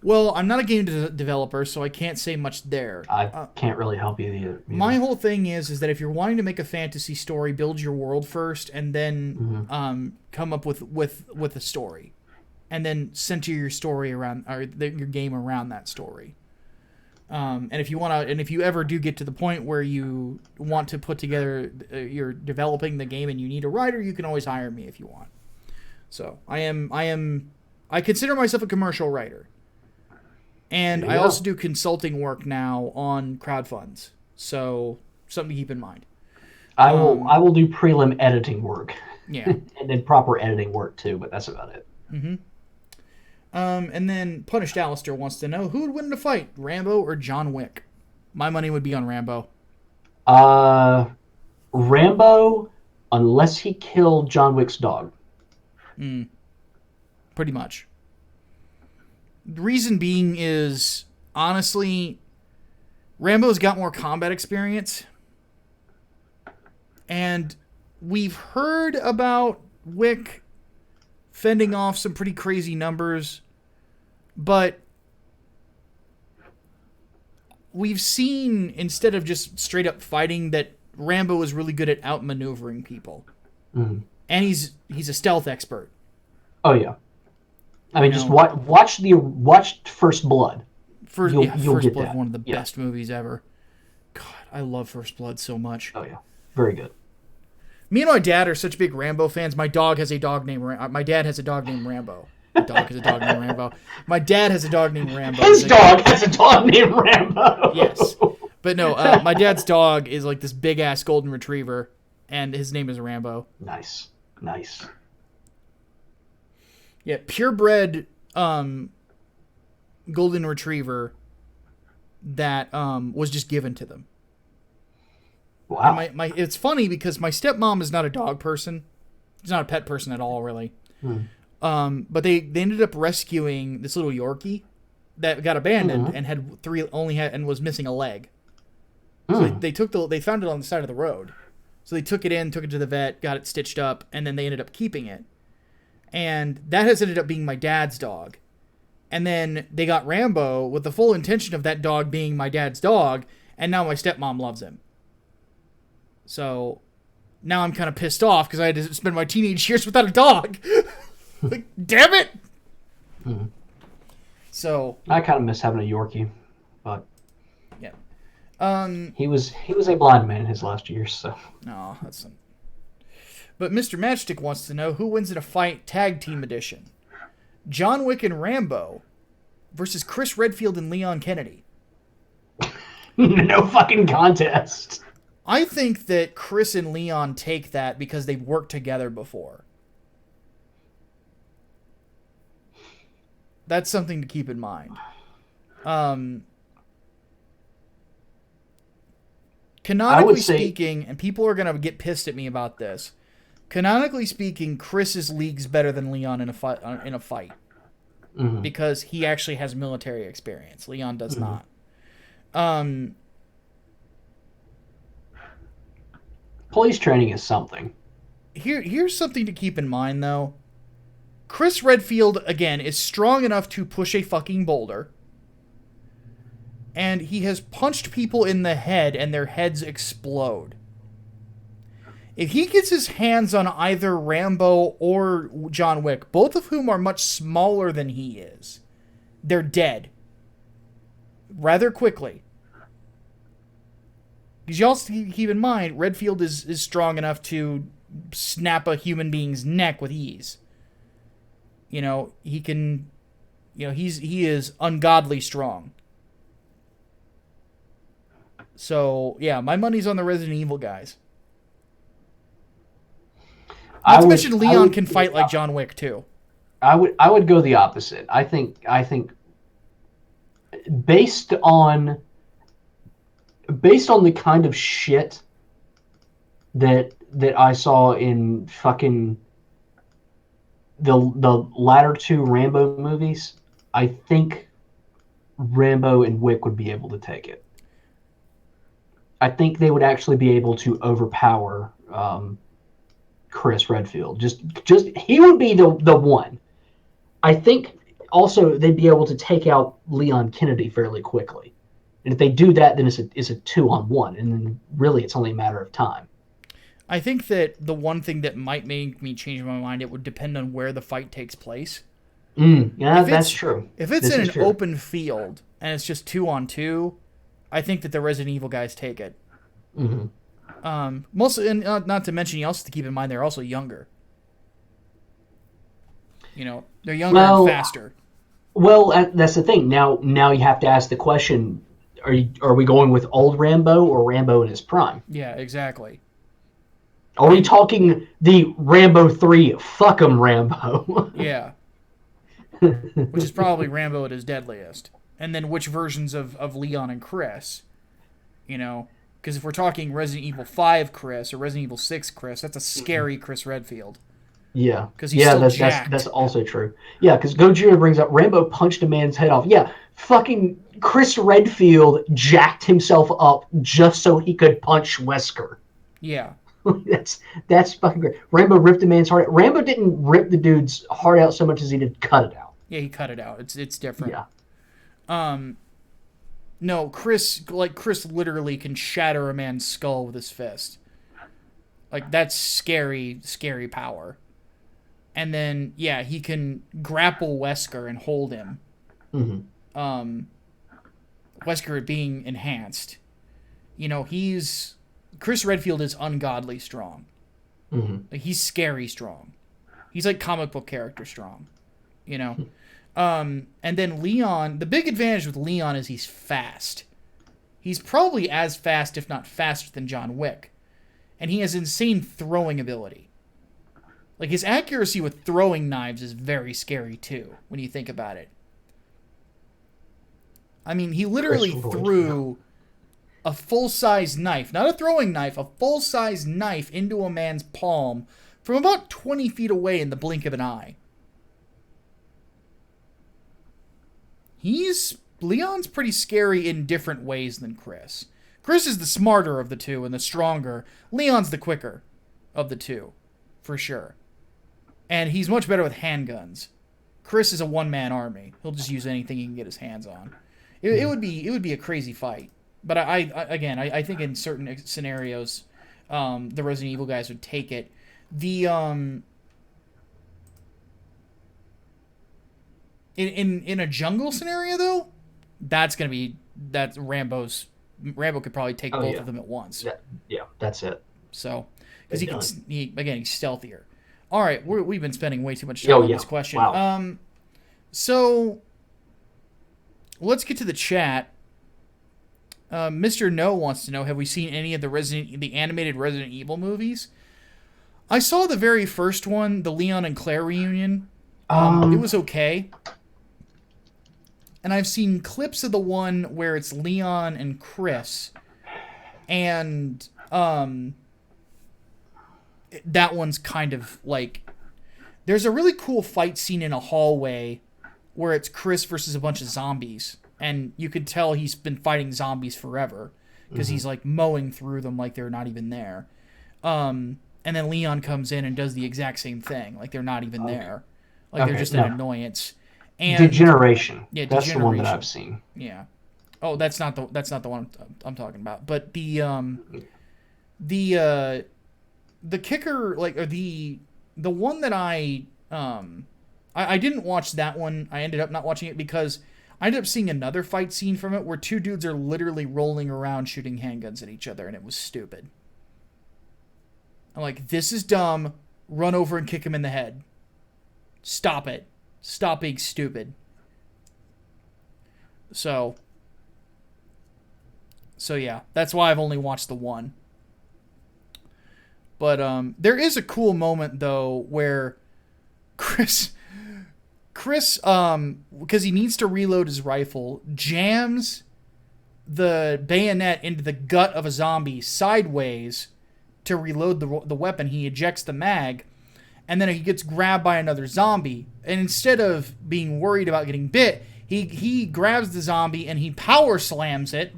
Well, I'm not a game developer, so I can't say much there. I can't really help you either. My whole thing is that if you're wanting to make a fantasy story, build your world first, and then come up with a story, and then center your story around your game around that story. And if you ever do get to the point where you want to put together, you're developing the game and you need a writer, you can always hire me if you want. So I consider myself a commercial writer. And I also do consulting work now on crowdfunds, so something to keep in mind. I will do prelim editing work. Yeah, and then proper editing work too, but that's about it. Mm-hmm. And then Punished Alistair wants to know, who would win in a fight, Rambo or John Wick? My money would be on Rambo. Rambo, unless he killed John Wick's dog. Pretty much. The reason being is, honestly, Rambo's got more combat experience. And we've heard about Wick fending off some pretty crazy numbers. But we've seen, instead of just straight up fighting, that Rambo is really good at outmaneuvering people. Mm-hmm. And he's a stealth expert. Oh, yeah. I mean, just watch First Blood. First Blood, one of the best movies ever. God, I love First Blood so much. Oh yeah, very good. Me and my dad are such big Rambo fans. My dog has a dog named my dad has a dog named Rambo. My dog has a dog named Rambo. My dad has a dog named Rambo. His dog has a dog named Rambo. Yes, but no, my dad's dog is like this big ass golden retriever, and his name is Rambo. Nice. Yeah, purebred golden retriever that was just given to them. Wow. And it's funny because my stepmom is not a dog person. She's not a pet person at all, really. But they ended up rescuing this little Yorkie that got abandoned and and was missing a leg. So they found it on the side of the road. So they took it to the vet, got it stitched up, and then they ended up keeping it. And that has ended up being my dad's dog. And then they got Rambo with the full intention of that dog being my dad's dog, and now my stepmom loves him. So now I'm kind of pissed off because I had to spend my teenage years without a dog. Like, damn it! So I kind of miss having a Yorkie, but yeah. He was a blind man in his last years, so. No, that's. But Mr. Matchstick wants to know, who wins in a fight tag team edition? John Wick and Rambo versus Chris Redfield and Leon Kennedy. No fucking contest. I think that Chris and Leon take that because they've worked together before. That's something to keep in mind. Canonically speaking, and people are going to get pissed at me about this, canonically speaking, Chris's league's better than Leon in a fight. Because he actually has military experience. Leon does not. Police training is something. Here's something to keep in mind, though. Chris Redfield, again, is strong enough to push a fucking boulder. And he has punched people in the head and their heads explode. If he gets his hands on either Rambo or John Wick, both of whom are much smaller than he is, they're dead. Rather quickly. Because you also keep in mind, Redfield is strong enough to snap a human being's neck with ease. You know, he can... You know, he is ungodly strong. So, yeah, my money's on the Resident Evil guys. Not to mention Leon can fight like John Wick, too. I would go the opposite. I think based on the kind of shit that I saw in fucking the latter two Rambo movies, I think Rambo and Wick would be able to take it. I think they would actually be able to overpower Chris Redfield. Just he would be the one. I think also they'd be able to take out Leon Kennedy fairly quickly. And if they do that, then it's a 2-on-1, and then really it's only a matter of time. I think that the one thing that might make me change my mind, it would depend on where the fight takes place. Yeah, that's true. If it's in an open field and it's just 2-on-2, I think that the Resident Evil guys take it. Mm-hmm. Mostly, and not to mention, you also have to keep in mind they're also younger. You know, they're younger and faster. Well, that's the thing. Now you have to ask the question: Are we going with old Rambo or Rambo in his prime? Yeah, exactly. Are we talking the Rambo 3 fuck 'em Rambo? Yeah. Which is probably Rambo at his deadliest. And then which versions of Leon and Chris? You know, because if we're talking Resident Evil 5 Chris or Resident Evil 6 Chris, that's a scary Chris Redfield. Yeah. Because he's still jacked. That's also true. Yeah, because Gojira brings up Rambo punched a man's head off. Yeah, fucking Chris Redfield jacked himself up just so he could punch Wesker. Yeah. That's fucking great. Rambo ripped a man's heart out. Rambo didn't rip the dude's heart out so much as he did cut it out. Yeah, he cut it out. It's different. Yeah. No, Chris literally can shatter a man's skull with his fist. Like, that's scary, scary power. And then, yeah, he can grapple Wesker and hold him. Mm-hmm. Wesker being enhanced. You know, Chris Redfield is ungodly strong. Mm-hmm. Like, he's scary strong. He's like comic book character strong. You know? And then Leon, the big advantage with Leon is he's fast. He's probably as fast, if not faster, than John Wick. And he has insane throwing ability. Like, his accuracy with throwing knives is very scary, too, when you think about it. I mean, he literally threw a full-size knife, not a throwing knife, a full-size knife into a man's palm from about 20 feet away in the blink of an eye. Leon's pretty scary in different ways than Chris. Chris is the smarter of the two and the stronger. Leon's the quicker of the two, for sure. And he's much better with handguns. Chris is a one-man army. He'll just use anything he can get his hands on. It would be a crazy fight. But I think in certain scenarios, the Resident Evil guys would take it. In a jungle scenario though, Rambo could probably take both of them at once. Yeah, that's it. So, because he's stealthier. All right, we've been spending way too much time on this question. Wow. So let's get to the chat. Mr. No wants to know: have we seen any of the animated Resident Evil movies? I saw the very first one, the Leon and Claire reunion. It was okay. And I've seen clips of the one where it's Leon and Chris. And that one's kind of like... There's a really cool fight scene in a hallway where it's Chris versus a bunch of zombies. And you could tell he's been fighting zombies forever. Because he's like mowing through them like they're not even there. And then Leon comes in and does the exact same thing. Like they're not even there. Like they're just an annoyance. And Degeneration. Yeah, that's Degeneration. The one that I've seen. Yeah. Oh, that's not the one I'm talking about. But the kicker, like, or the one that I didn't watch that one. I ended up not watching it because I ended up seeing another fight scene from it where two dudes are literally rolling around shooting handguns at each other, and it was stupid. I'm like, this is dumb. Run over and kick him in the head. Stop it. Stop being stupid. So yeah, that's why I've only watched the one. But there is a cool moment though where Chris Chris, because he needs to reload his rifle, jams the bayonet into the gut of a zombie sideways to reload the weapon. He ejects the mag, and then he gets grabbed by another zombie. And instead of being worried about getting bit, he grabs the zombie and he power slams it,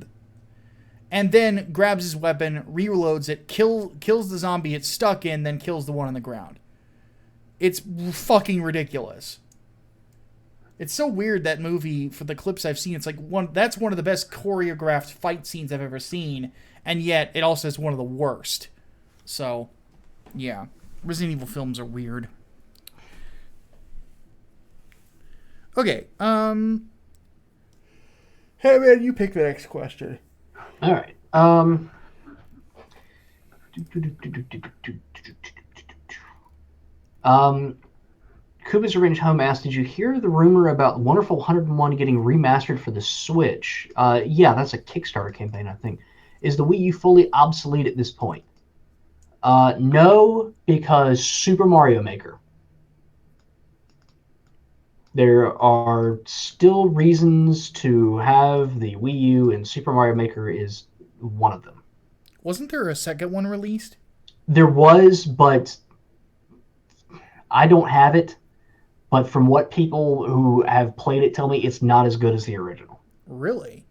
and then grabs his weapon, reloads it, kills the zombie it's stuck in, then kills the one on the ground. It's fucking ridiculous. It's so weird, that movie, for the clips I've seen. It's like that's one of the best choreographed fight scenes I've ever seen, and yet it also is one of the worst. So, yeah. Resident Evil films are weird. Okay, hey man, you pick the next question. All right. Kuba's Revenge Home asked, did you hear the rumor about Wonderful 101 getting remastered for the Switch? Yeah, that's a Kickstarter campaign, I think. Is the Wii U fully obsolete at this point? No, because Super Mario Maker. There are still reasons to have the Wii U, and Super Mario Maker is one of them. Wasn't there a second one released? There was, but I don't have it. But from what people who have played it tell me, it's not as good as the original. Really?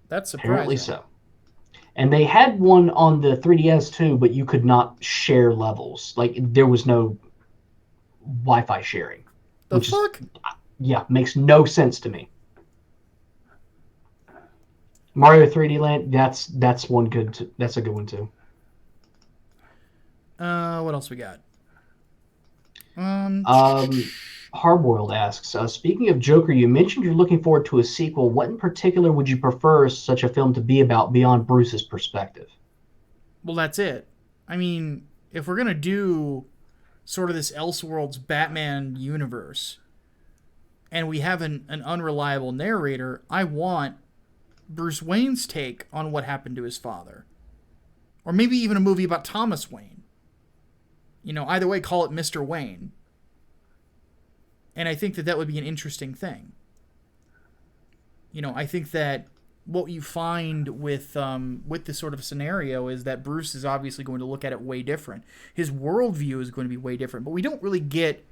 That's surprising. Apparently so. And they had one on the 3DS too, but you could not share levels. Like, there was no Wi-Fi sharing. The fuck? Yeah, makes no sense to me. Mario 3D Land, that's one good. That's a good one too. What else we got? Hardboiled asks, speaking of Joker, you mentioned you're looking forward to a sequel. What in particular would you prefer such a film to be about beyond Bruce's perspective? Well, that's it. I mean, if we're gonna do sort of this Elseworlds Batman universe, and we have an unreliable narrator, I want Bruce Wayne's take on what happened to his father. Or maybe even a movie about Thomas Wayne. You know, either way, call it Mr. Wayne. And I think that would be an interesting thing. You know, I think that what you find with this sort of scenario is that Bruce is obviously going to look at it way different. His worldview is going to be way different, but we don't really get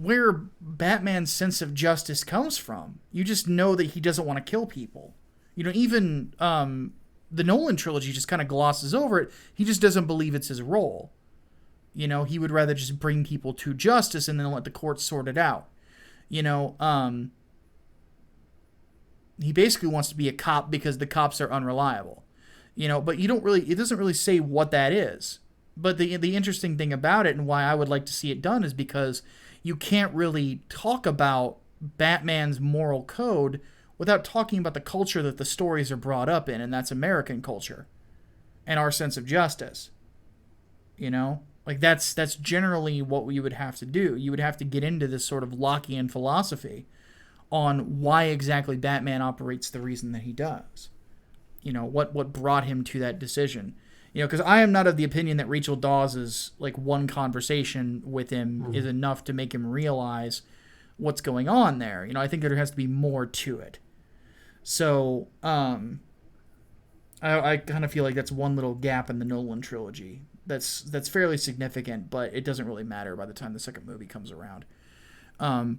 where Batman's sense of justice comes from. You just know that he doesn't want to kill people. You know, even the Nolan trilogy just kind of glosses over it. He just doesn't believe it's his role. You know, he would rather just bring people to justice and then let the courts sort it out. You know, he basically wants to be a cop because the cops are unreliable. You know, but it doesn't really say what that is. But the interesting thing about it, and why I would like to see it done, is because you can't really talk about Batman's moral code without talking about the culture that the stories are brought up in, and that's American culture and our sense of justice. You know? Like, that's generally what you would have to do. You would have to get into this sort of Lockean philosophy on why exactly Batman operates the reason that he does. You know, what brought him to that decision. You know, because I am not of the opinion that Rachel Dawes' like one conversation with him is enough to make him realize what's going on there. You know, I think there has to be more to it. So, I kind of feel like that's one little gap in the Nolan trilogy. That's fairly significant, but it doesn't really matter by the time the second movie comes around. But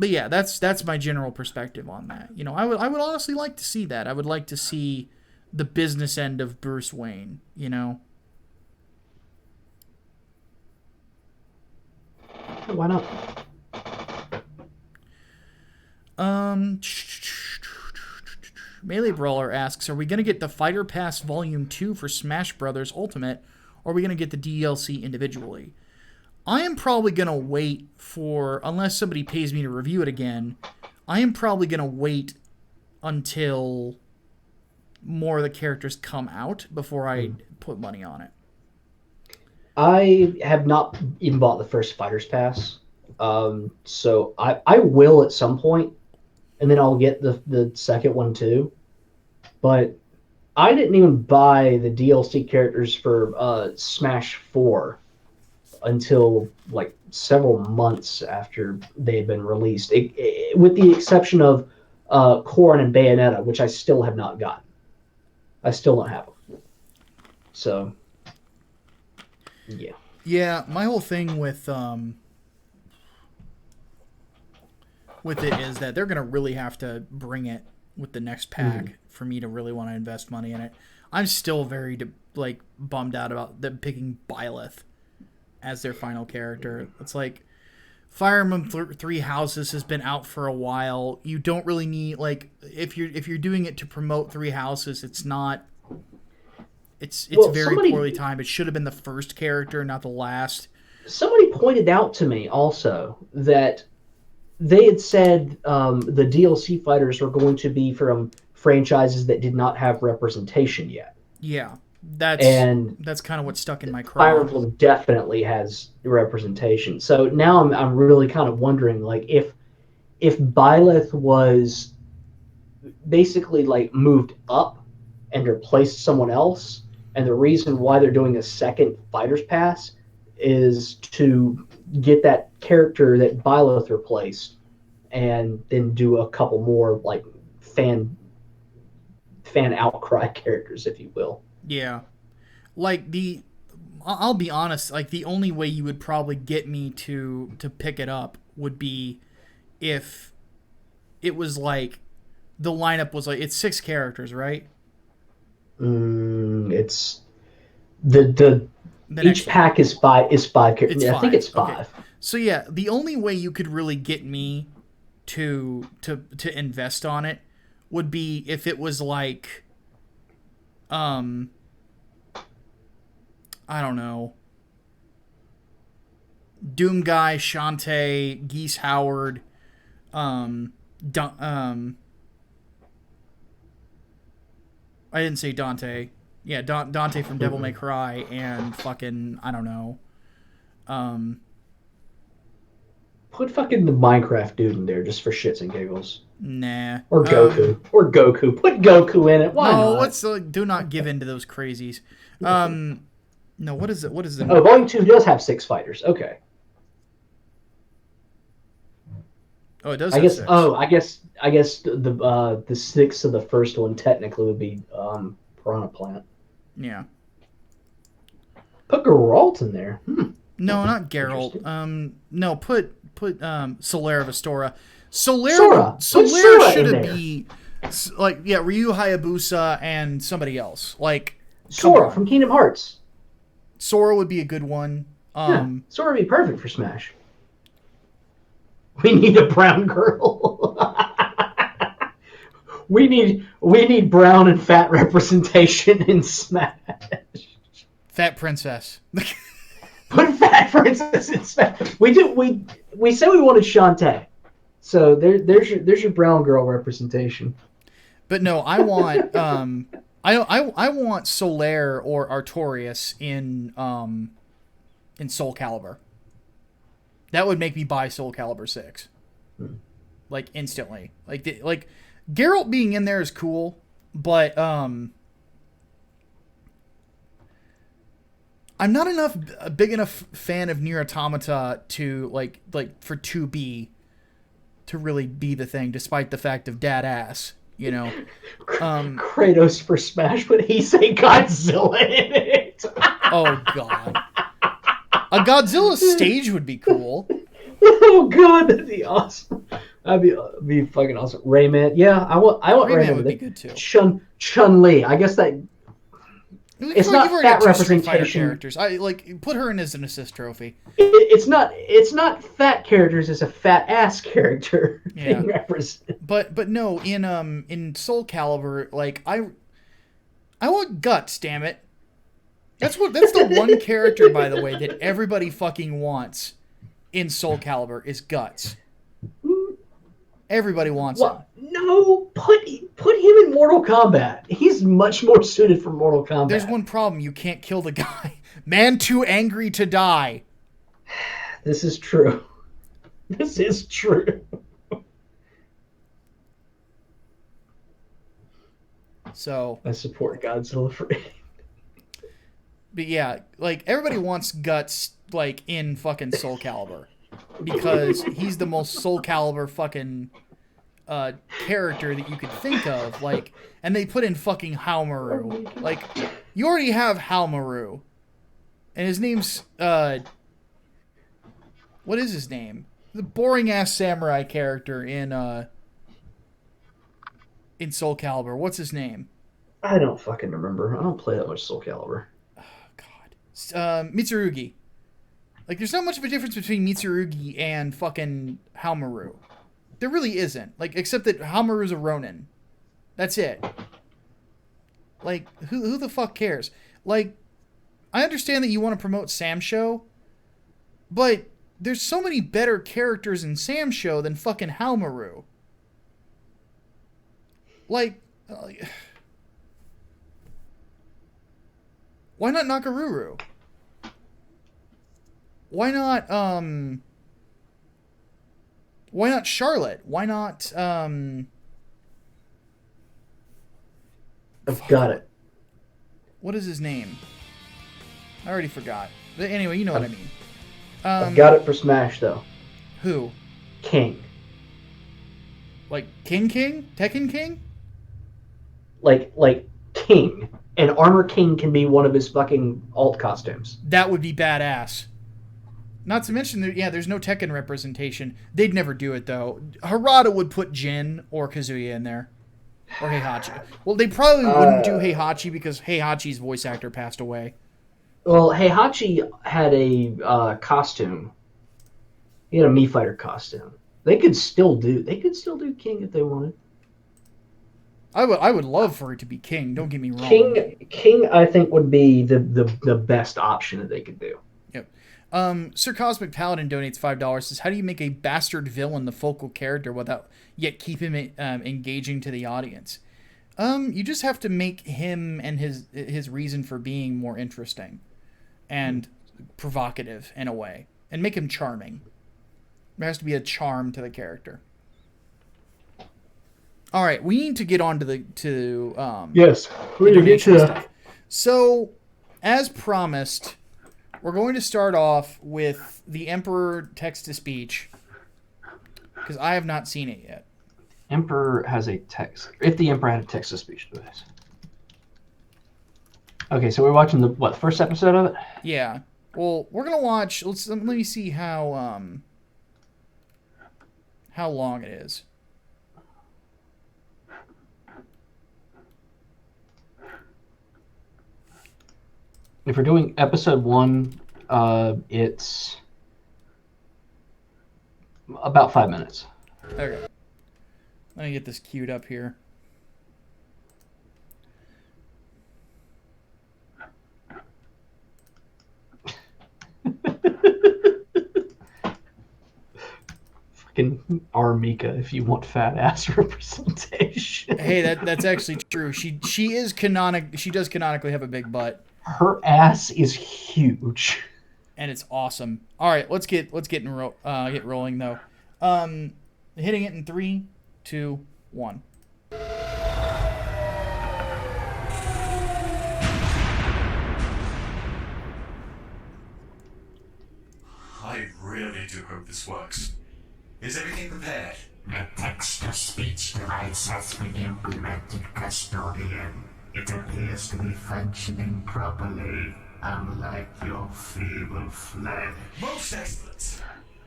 yeah, that's my general perspective on that. You know, I would honestly like to see that. I would like to see the business end of Bruce Wayne, you know? Why not? Melee Brawler asks, are we going to get the Fighter Pass Volume 2 for Smash Bros. Ultimate, or are we going to get the DLC individually? I am probably going to wait for, unless somebody pays me to review it again, I am probably going to wait until more of the characters come out before I put money on it. I have not even bought the first Fighter's Pass. So I will at some point, and then I'll get the second one too. But I didn't even buy the DLC characters for Smash 4 until like several months after they had been released, with the exception of Corrin and Bayonetta, which I still have not gotten. I still don't have them. So, yeah. Yeah, my whole thing with it is that they're gonna really have to bring it with the next pack for me to really want to invest money in it. I'm still very bummed out about them picking Byleth as their final character. It's like Fire Emblem Three Houses has been out for a while. You don't really need if you're doing it to promote Three Houses, it's not. It's very poorly timed. It should have been the first character, not the last. Somebody pointed out to me also that they had said the DLC fighters were going to be from franchises that did not have representation yet. Yeah, that's kind of what stuck in my craw. Fire Emblem definitely has representation. So now I'm really kind of wondering, like, if Byleth was basically like moved up and replaced someone else, and the reason why they're doing a second Fighter's Pass is to get that character that Byleth replaced, and then do a couple more like fan outcry characters, if you will. Yeah, I'll be honest. Like, the only way you would probably get me to pick it up would be if it was like the lineup was like it's 6 characters, right? It's the each pack is five characters. I think it's 5. Okay. So yeah, the only way you could really get me to invest on it would be if it was like I don't know, Doom Guy, Shantae, Geese Howard, I didn't say Dante. Yeah, Dante from Devil May Cry, and fucking, I don't know. Put fucking the Minecraft dude in there just for shits and giggles. Nah. Or Goku. Put Goku in it. Why not? Let's do not give in to those crazies. No, what is it? What is it? Oh, Volume 2 does have 6 fighters. Okay. Oh, it does. I guess. 6. Oh, I guess the 6 of the first one technically would be Piranha Plant. Yeah. Put Geralt in there. No, not Geralt. No, put Solera Vestora. Solera should be Ryu Hayabusa and somebody else. Like Sora from Kingdom Hearts. Sora would be a good one. Sora would be perfect for Smash. We need a brown girl. we need brown and fat representation in Smash. Fat princess. Put fat princess in Smash. We said we wanted Shantae. So there's your brown girl representation. But no, I want I want Solaire or Artorias in Soul Calibur. That would make me buy Soul Calibur 6. Like, instantly. Like Geralt being in there is cool, but I'm not a big enough fan of Nier Automata to like for 2B to really be the thing, despite the fact of dad ass, you know. Kratos for Smash, but he say Godzilla in it. Oh god. A Godzilla stage would be cool. Oh god, that'd be awesome. That'd be fucking awesome. Rayman, yeah, I want Rayman would be good too. Chun-Li, I guess that it's not fat representation. Characters. I put her in as an assist trophy. It's not fat characters. It's a fat ass character being represented. But no, in Soul Calibur, like I want Guts. Damn it. That's the one character, by the way, that everybody fucking wants in Soul Calibur is Guts. Everybody wants him. No, put him in Mortal Kombat. He's much more suited for Mortal Kombat. There's one problem. You can't kill the guy. Man too angry to die. This is true. This is true. So I support Godzilla for But yeah, like, everybody wants Guts, like, in fucking Soul Calibur. Because he's the most Soul Calibur fucking character that you could think of. Like, and they put in fucking Haomaru. Like, you already have Haomaru. And his name's, what is his name? The boring-ass samurai character in Soul Calibur. What's his name? I don't fucking remember. I don't play that much Soul Calibur. Mitsurugi. Like, there's not much of a difference between Mitsurugi and fucking Haomaru. There really isn't. Like, except that Haomaru's a Ronin. That's it. Like, who the fuck cares? Like, I understand that you want to promote Sam Show, but there's so many better characters in Sam Show than fucking Haomaru. Like, why not Nakaruru? Why not Charlotte? Why not I've got it. what is his name? I already forgot. But anyway, you know what I mean. I've got it for Smash though. Who? King. Like King? Tekken King? Like King. And Armor King can be one of his fucking alt costumes. That would be badass. Not to mention, there's no Tekken representation. They'd never do it, though. Harada would put Jin or Kazuya in there. Or Heihachi. Well, they probably wouldn't do Heihachi because Heihachi's voice actor passed away. Well, Heihachi had a costume. He had a Mii Fighter costume. They could still do King if they wanted. I would love for it to be King, don't get me wrong. King I think would be the best option that they could do. Yep. Sir Cosmic Paladin donates $5. Says, how do you make a bastard villain the focal character without yet keep him engaging to the audience? You just have to make him and his reason for being more interesting and provocative in a way, and make him charming. There has to be a charm to the character. All right, we need to get on to yes, we need to get to stuff. So, as promised, we're going to start off with the Emperor text-to-speech, because I have not seen it yet. Emperor has a text. If the Emperor had a text-to-speech device. Okay, so we're watching the first episode of it? Yeah. Well, we're gonna watch. Let me see how long it is. If we're doing episode 1, it's about 5 minutes. Okay. Let me get this queued up here. Fucking Mika, if you want fat ass representation. Hey, that's actually true. She is canonic. She does canonically have a big butt. Her ass is huge, and it's awesome. All right, let's get rolling though. Hitting it in 3, 2, 1. I really do hope this works. Is everything prepared? The text-to-speech device has been implemented, Custodian. It appears to be functioning properly, unlike your feeble flesh. Most excellent!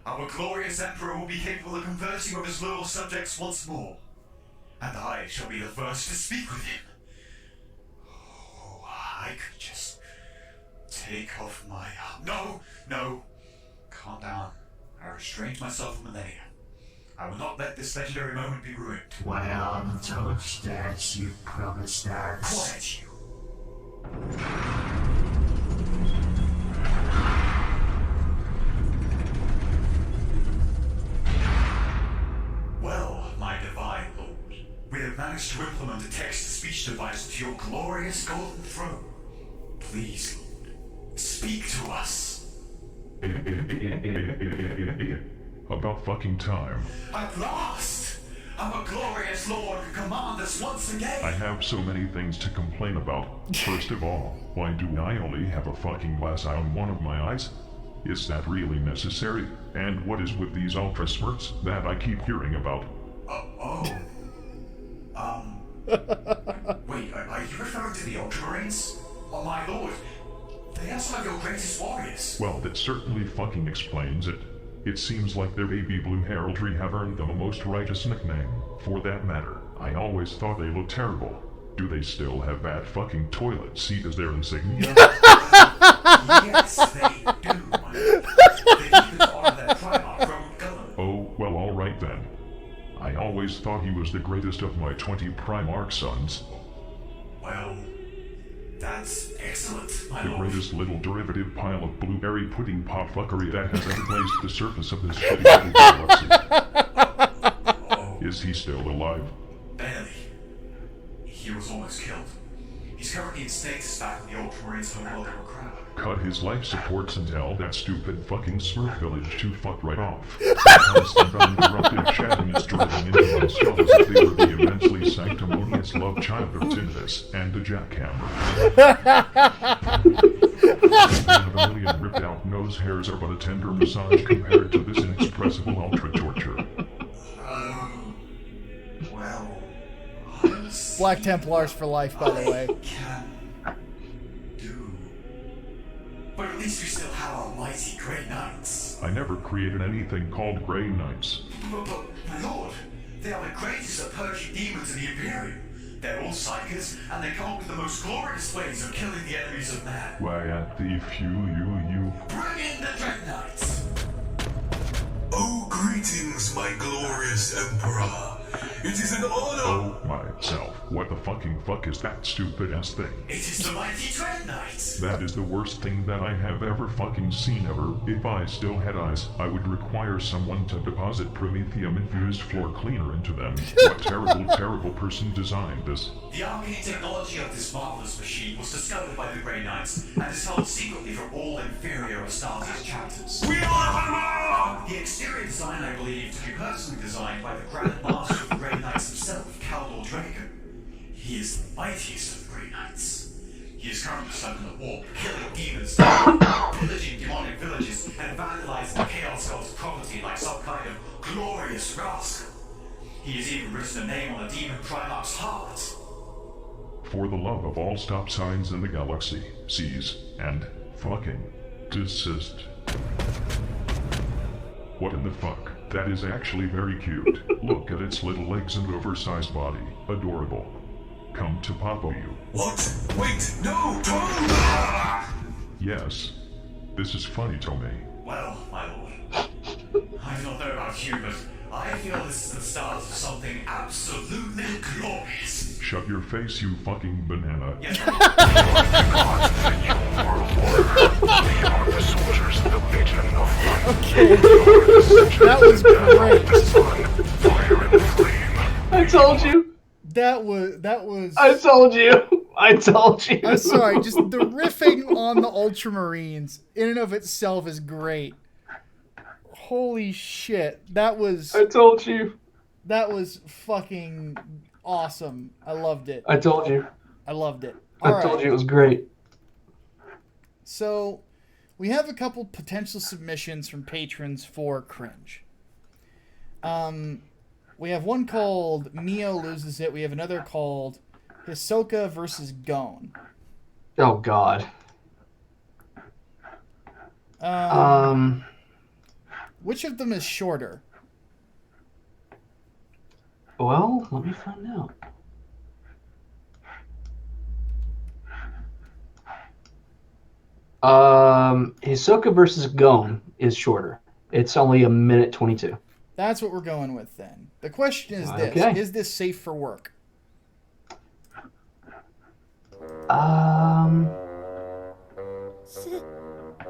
Our glorious Emperor will be capable of conversing with his loyal subjects once more. And I shall be the first to speak with him. Oh, I could just take off my... No! Calm down. I restrained myself for millennia. I will not let this legendary moment be ruined. Well, just as you promised us. Quiet, you! Well, my divine lord, we have managed to implement a text-to-speech device to your glorious golden throne. Please, Lord, speak to us. About fucking time. At last! our glorious Lord command us once again. I have so many things to complain about. First of all, why do I only have a fucking glass eye on one of my eyes? Is that really necessary? And what is with these ultra smirts that I keep hearing about? Wait, are you referring to the Ultramarines? Oh my lord, they are some of your greatest warriors. Well, that certainly fucking explains it. It seems like their baby blue heraldry have earned them a most righteous nickname. For that matter, I always thought they looked terrible. Do they still have that fucking toilet seat as their insignia? Yes, they do, my lord. They even honor their Primarch from Englewood. Oh, well, alright then. I always thought he was the greatest of my 20 Primarch sons. Well, that's excellent, my The lord. greatest little derivative pile of blueberry pudding pop fuckery that has ever graced the surface of this shitty little galaxy. Is he still alive? Barely. He was almost killed. He's currently in status back in the Ultramarines homeworld in crowd. Cut his life supports and tell that stupid fucking Smurf village to fuck right off. Constant uninterrupted chatting is driving into my skull as if they were the immensely sanctimonious love child of Tinnitus and the jackhammer. Man of a million ripped out nose hairs are but a tender massage compared to this inexpressible ultra torture. Well, Black Templars for life, by the way. can do. But at least we still have our mighty Grey Knights. I never created anything called Grey Knights. But, my lord, they are the greatest of purging demons in the Imperium. They're all psychers, and they come up with the most glorious ways of killing the enemies of man. Why, at the you. Bring in the Dread Knights! Oh, greetings, my glorious Emperor. It is an honor. Oh myself, what the fucking fuck is that stupid ass thing? It is the mighty Dread Knights! That is the worst thing that I have ever fucking seen ever. If I still had eyes, I would require someone to deposit promethium-infused floor cleaner into them. What terrible, terrible person designed this? The arcane technology of this marvelous machine was discovered by the Grey Knights and is held secretly from all inferior Astartes chapters. We are The exterior design, I believe, to be personally designed by the Grand Master of the Grey Knights himself, Caldor Draco. He is the mightiest of the Grey Knights. He is currently stuck in the warp, killing demons, pillaging demonic villages, and vandalizing the Chaos God's property like some kind of glorious rascal. He has even written a name on the demon Primarch's heart. For the love of all stop signs in the galaxy, cease and fucking desist. What in the fuck? That is actually very cute. Look at its little legs and oversized body. Adorable. Come to Papa you. What? Wait, no, don't! Yes. This is funny to me. Well, my lord, I don't know about you, but I feel this is the start of something absolutely glorious. Shut your face, you fucking banana. Yes, That was great. I told you. That was. I told you. I told you. I'm sorry. Just the riffing on the Ultramarines in and of itself is great. Holy shit! That was. I told you. That was fucking awesome. I loved it. I told you. I loved it. I told you it was great. So, we have a couple potential submissions from patrons for Cringe. We have one called Mio Loses It. We have another called Hisoka versus Gon. Oh God. Which of them is shorter? Well, let me find out. Hisoka versus Gon is shorter. It's only a minute 22. That's what we're going with then. The question is this. Okay. Is this safe for work?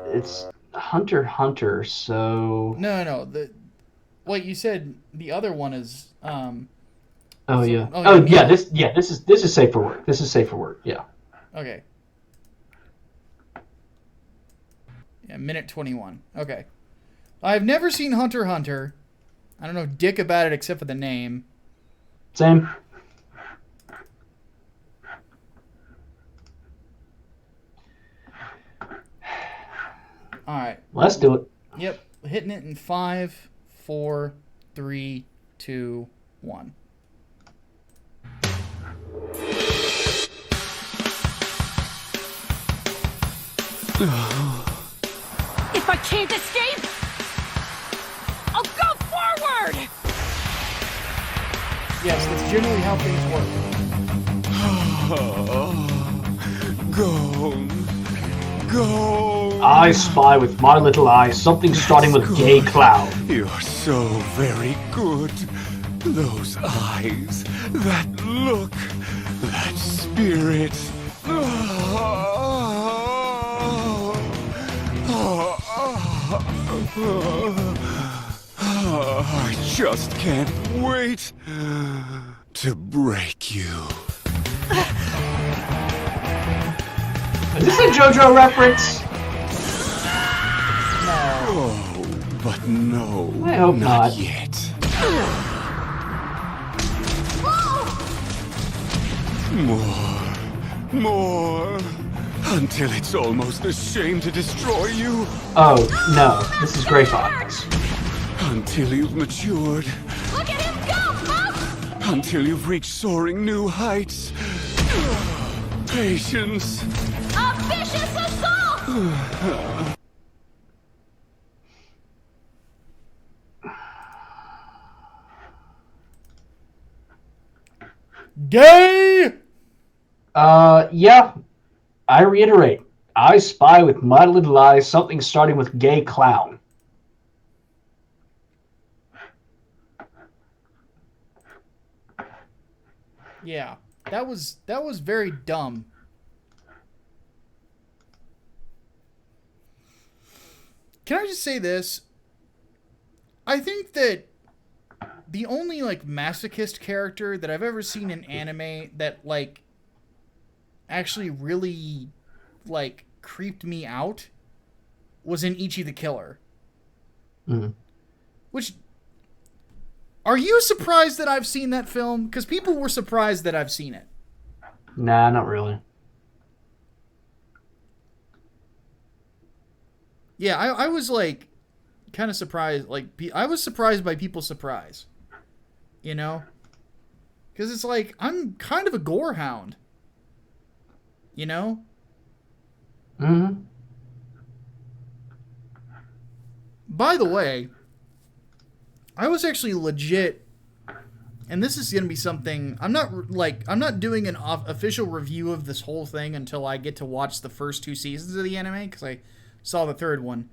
It's Hunter x Hunter, so... No. Wait, you said the other one is Oh So- yeah. oh, Oh yeah, yeah. This is safe for work. This is safe for work. Yeah. okay. Yeah, minute 21. Okay. I've never seen Hunter x Hunter. I don't know dick about it except for the name. Same. All right. Let's do it. Yep. Hitting it in 5, 4, 3, 2, 1. If I can't escape, I'll go forward! Yes, that's generally how things work. Go! I spy with my little eye something starting with gay cloud. You're so very good. Those eyes, that look, that spirit. I just can't wait to break you. Is this a JoJo reference? Oh, but no, I hope not. yet. More, until it's almost ashamed to destroy you. Oh, no. This is Grey Fox. Until you've matured. Look at him go, Pop! Until you've reached soaring new heights. Patience. A vicious assault! Gay! Yeah. I reiterate. I spy with my little eye something starting with gay clown. Yeah. That was very dumb. Can I just say this? I think that the only like masochist character that I've ever seen in anime that like actually really like creeped me out was in Ichi the Killer. Mm. Which, are you surprised that I've seen that film? Because people were surprised that I've seen it. Nah, not really. Yeah, I was like kind of surprised. Like I was surprised by people's surprise. You know? Because it's like, I'm kind of a gore hound. You know? Mm-hmm. By the way, I was actually legit, and this is going to be something, I'm not doing an official review of this whole thing until I get to watch the first 2 seasons of the anime, because I saw the 3rd one.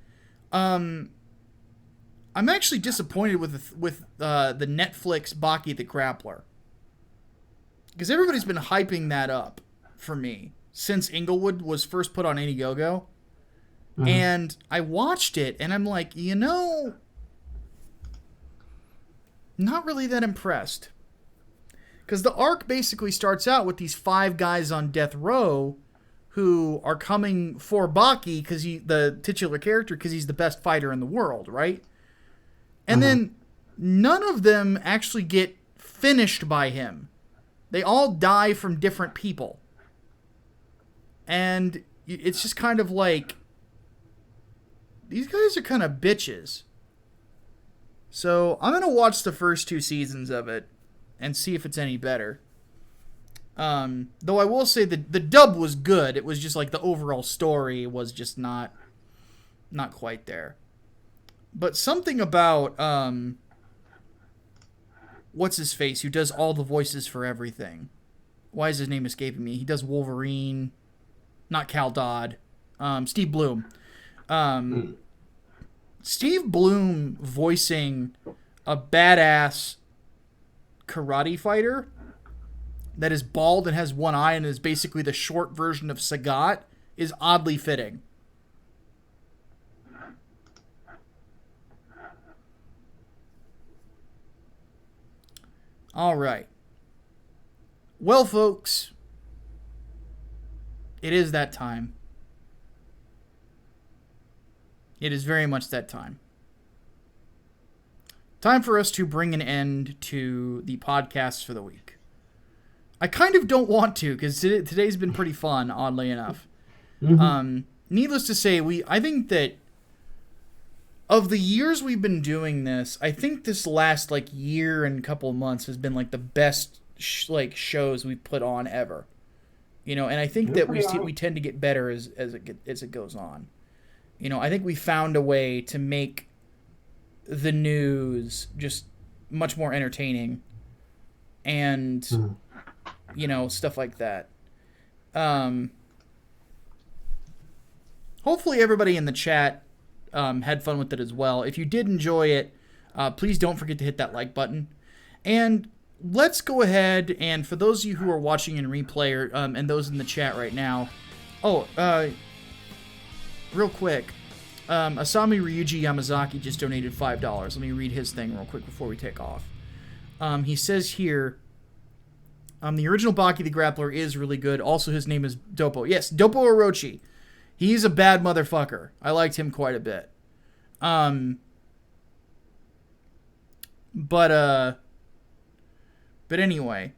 I'm actually disappointed with the Netflix Baki the Grappler. Because everybody's been hyping that up for me since Englewood was first put on Indiegogo. Mm-hmm. And I watched it, and I'm like, not really that impressed. Because the arc basically starts out with these 5 guys on death row who are coming for Baki, because the titular character, because he's the best fighter in the world, right? And then none of them actually get finished by him. They all die from different people. And it's just kind of like, these guys are kind of bitches. So I'm going to watch the first 2 seasons of it and see if it's any better. Though I will say that the dub was good. It was just like the overall story was just not quite there. But something about what's his face, who does all the voices for everything. Why is his name escaping me? He does Wolverine, not Cal Dodd. Steve Bloom. Steve Bloom voicing a badass karate fighter that is bald and has one eye and is basically the short version of Sagat is oddly fitting. All right. Well, folks, it is that time. It is very much that time. time for us to bring an end to the podcasts for the week. I kind of don't want to, because today's been pretty fun, oddly enough. Needless to say, I think that of the years we've been doing this, I think this last like year and couple of months has been like the best shows we've put on ever. You know, and I think that we tend to get better as it goes on. You know, I think we found a way to make the news just much more entertaining and you know, stuff like that. Hopefully everybody in the chat had fun with it as well. If you did enjoy it, please don't forget to hit that like button. And let's go ahead, and for those of you who are watching in replay and those in the chat right now, real quick, Asami Ryuji Yamazaki just donated $5. Let me read his thing real quick before we take off. He says here, the original Baki the Grappler is really good. Also, his name is Dopo. Yes, Dopo Orochi. He's a bad motherfucker. I liked him quite a bit. But anyway,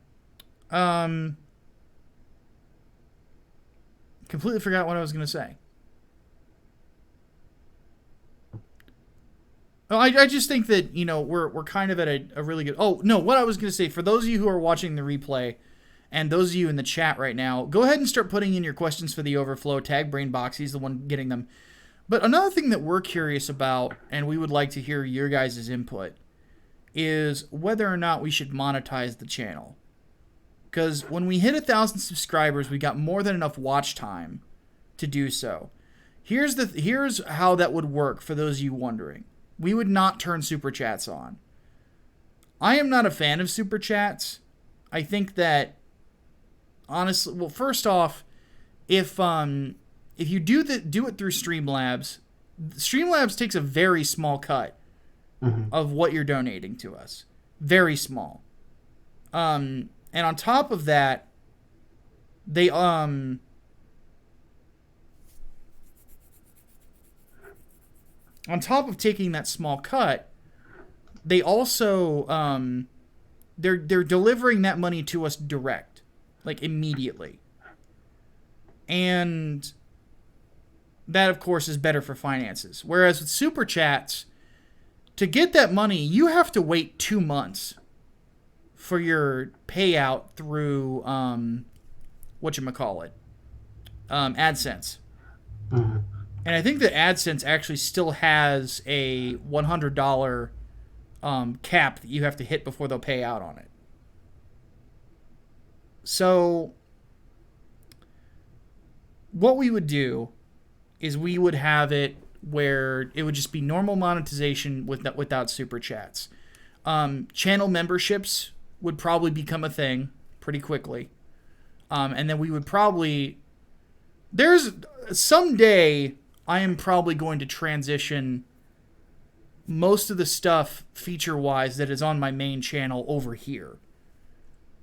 completely forgot what I was going to say. Oh, I just think that, you know, we're kind of at a really good... Oh, no, what I was going to say, for those of you who are watching the replay, and those of you in the chat right now, go ahead and start putting in your questions for the Overflow. Tag Brainbox, he's the one getting them. But another thing that we're curious about, and we would like to hear your guys' input, is whether or not we should monetize the channel. Because when we hit 1,000 subscribers, we got more than enough watch time to do so. Here's how that would work for those of you wondering. We would not turn super chats on. I am not a fan of super chats. I think that, honestly, well, first off, if you do it through Streamlabs takes a very small cut of what you're donating to us, very small. And on top of that, they on top of taking that small cut, they also they're delivering that money to us direct, like immediately. And that, of course, is better for finances. Whereas with super chats, to get that money, you have to wait 2 months for your payout through whatchamacallit, AdSense. And I think that AdSense actually still has a $100 cap that you have to hit before they'll pay out on it. So what we would do is we would have it where it would just be normal monetization without super chats. Channel memberships would probably become a thing pretty quickly. And then we would probably... Someday, I am probably going to transition most of the stuff feature-wise that is on my main channel over here.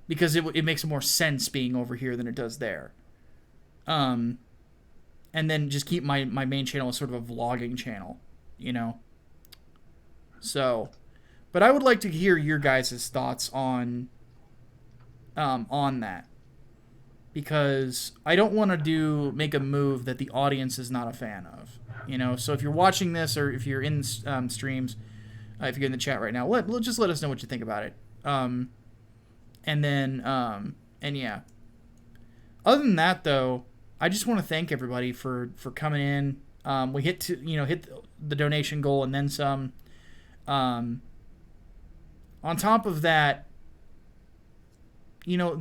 Because it makes more sense being over here than it does there. And then just keep my main channel as sort of a vlogging channel, you know? So, but I would like to hear your guys' thoughts on that. Because I don't want to make a move that the audience is not a fan of. You know, so if you're watching this or if you're in streams, if you're in the chat right now, just let us know what you think about it. And yeah. Other than that, though, I just want to thank everybody for coming in. We hit the donation goal and then some. On top of that, you know,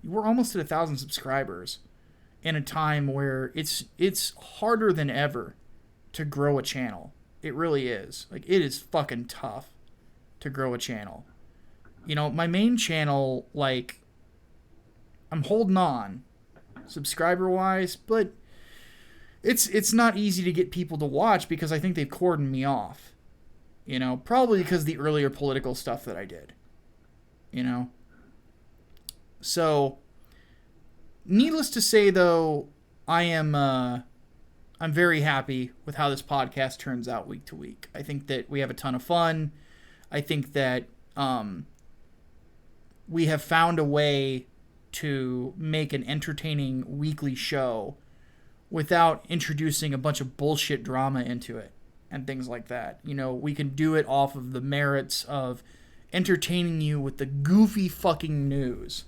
we're almost at 1,000 subscribers in a time where it's harder than ever to grow a channel. It really is. Like, it is fucking tough to grow a channel. You know, my main channel, like, I'm holding on subscriber-wise, but it's not easy to get people to watch because I think they've cordoned me off. You know, probably because of the earlier political stuff that I did. You know? So, needless to say, though, I'm very happy with how this podcast turns out week to week. I think that we have a ton of fun. I think that we have found a way to make an entertaining weekly show without introducing a bunch of bullshit drama into it and things like that. You know, we can do it off of the merits of entertaining you with the goofy fucking news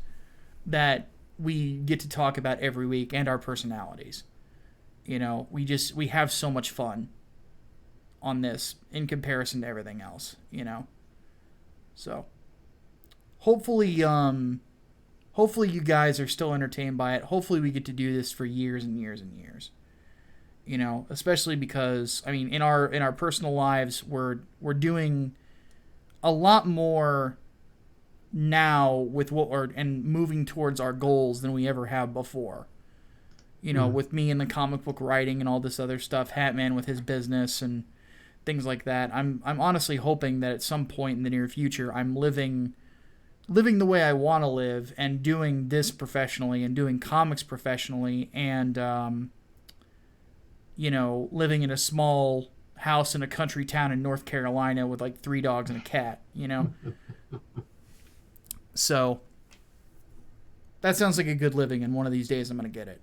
that we get to talk about every week and our personalities. You know, we have so much fun on this in comparison to everything else, you know. So hopefully you guys are still entertained by it. Hopefully we get to do this for years and years and years. You know, especially because I mean in our personal lives we're doing a lot more now with and moving towards our goals than we ever have before. You know, with me in the comic book writing and all this other stuff, Hatman with his business and things like that. I'm honestly hoping that at some point in the near future I'm living the way I want to live and doing this professionally and doing comics professionally and you know, living in a small house in a country town in North Carolina with like 3 dogs and a cat, you know. So that sounds like a good living, and one of these days I'm going to get it.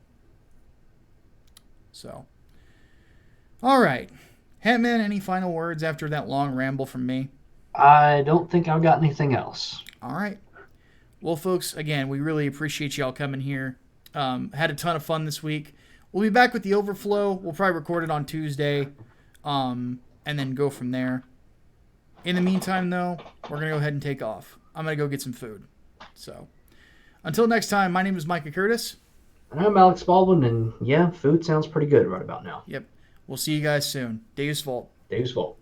So, all right. Hatman, any final words after that long ramble from me? I don't think I've got anything else. All right. Well, folks, again, we really appreciate y'all coming here. Had a ton of fun this week. We'll be back with the Overflow. We'll probably record it on Tuesday, and then go from there. In the meantime, though, we're going to go ahead and take off. I'm going to go get some food. So, until next time, my name is Micah Curtis. I'm Alex Baldwin, and yeah, food sounds pretty good right about now. Yep. We'll see you guys soon. Deus Volt. Deus Volt.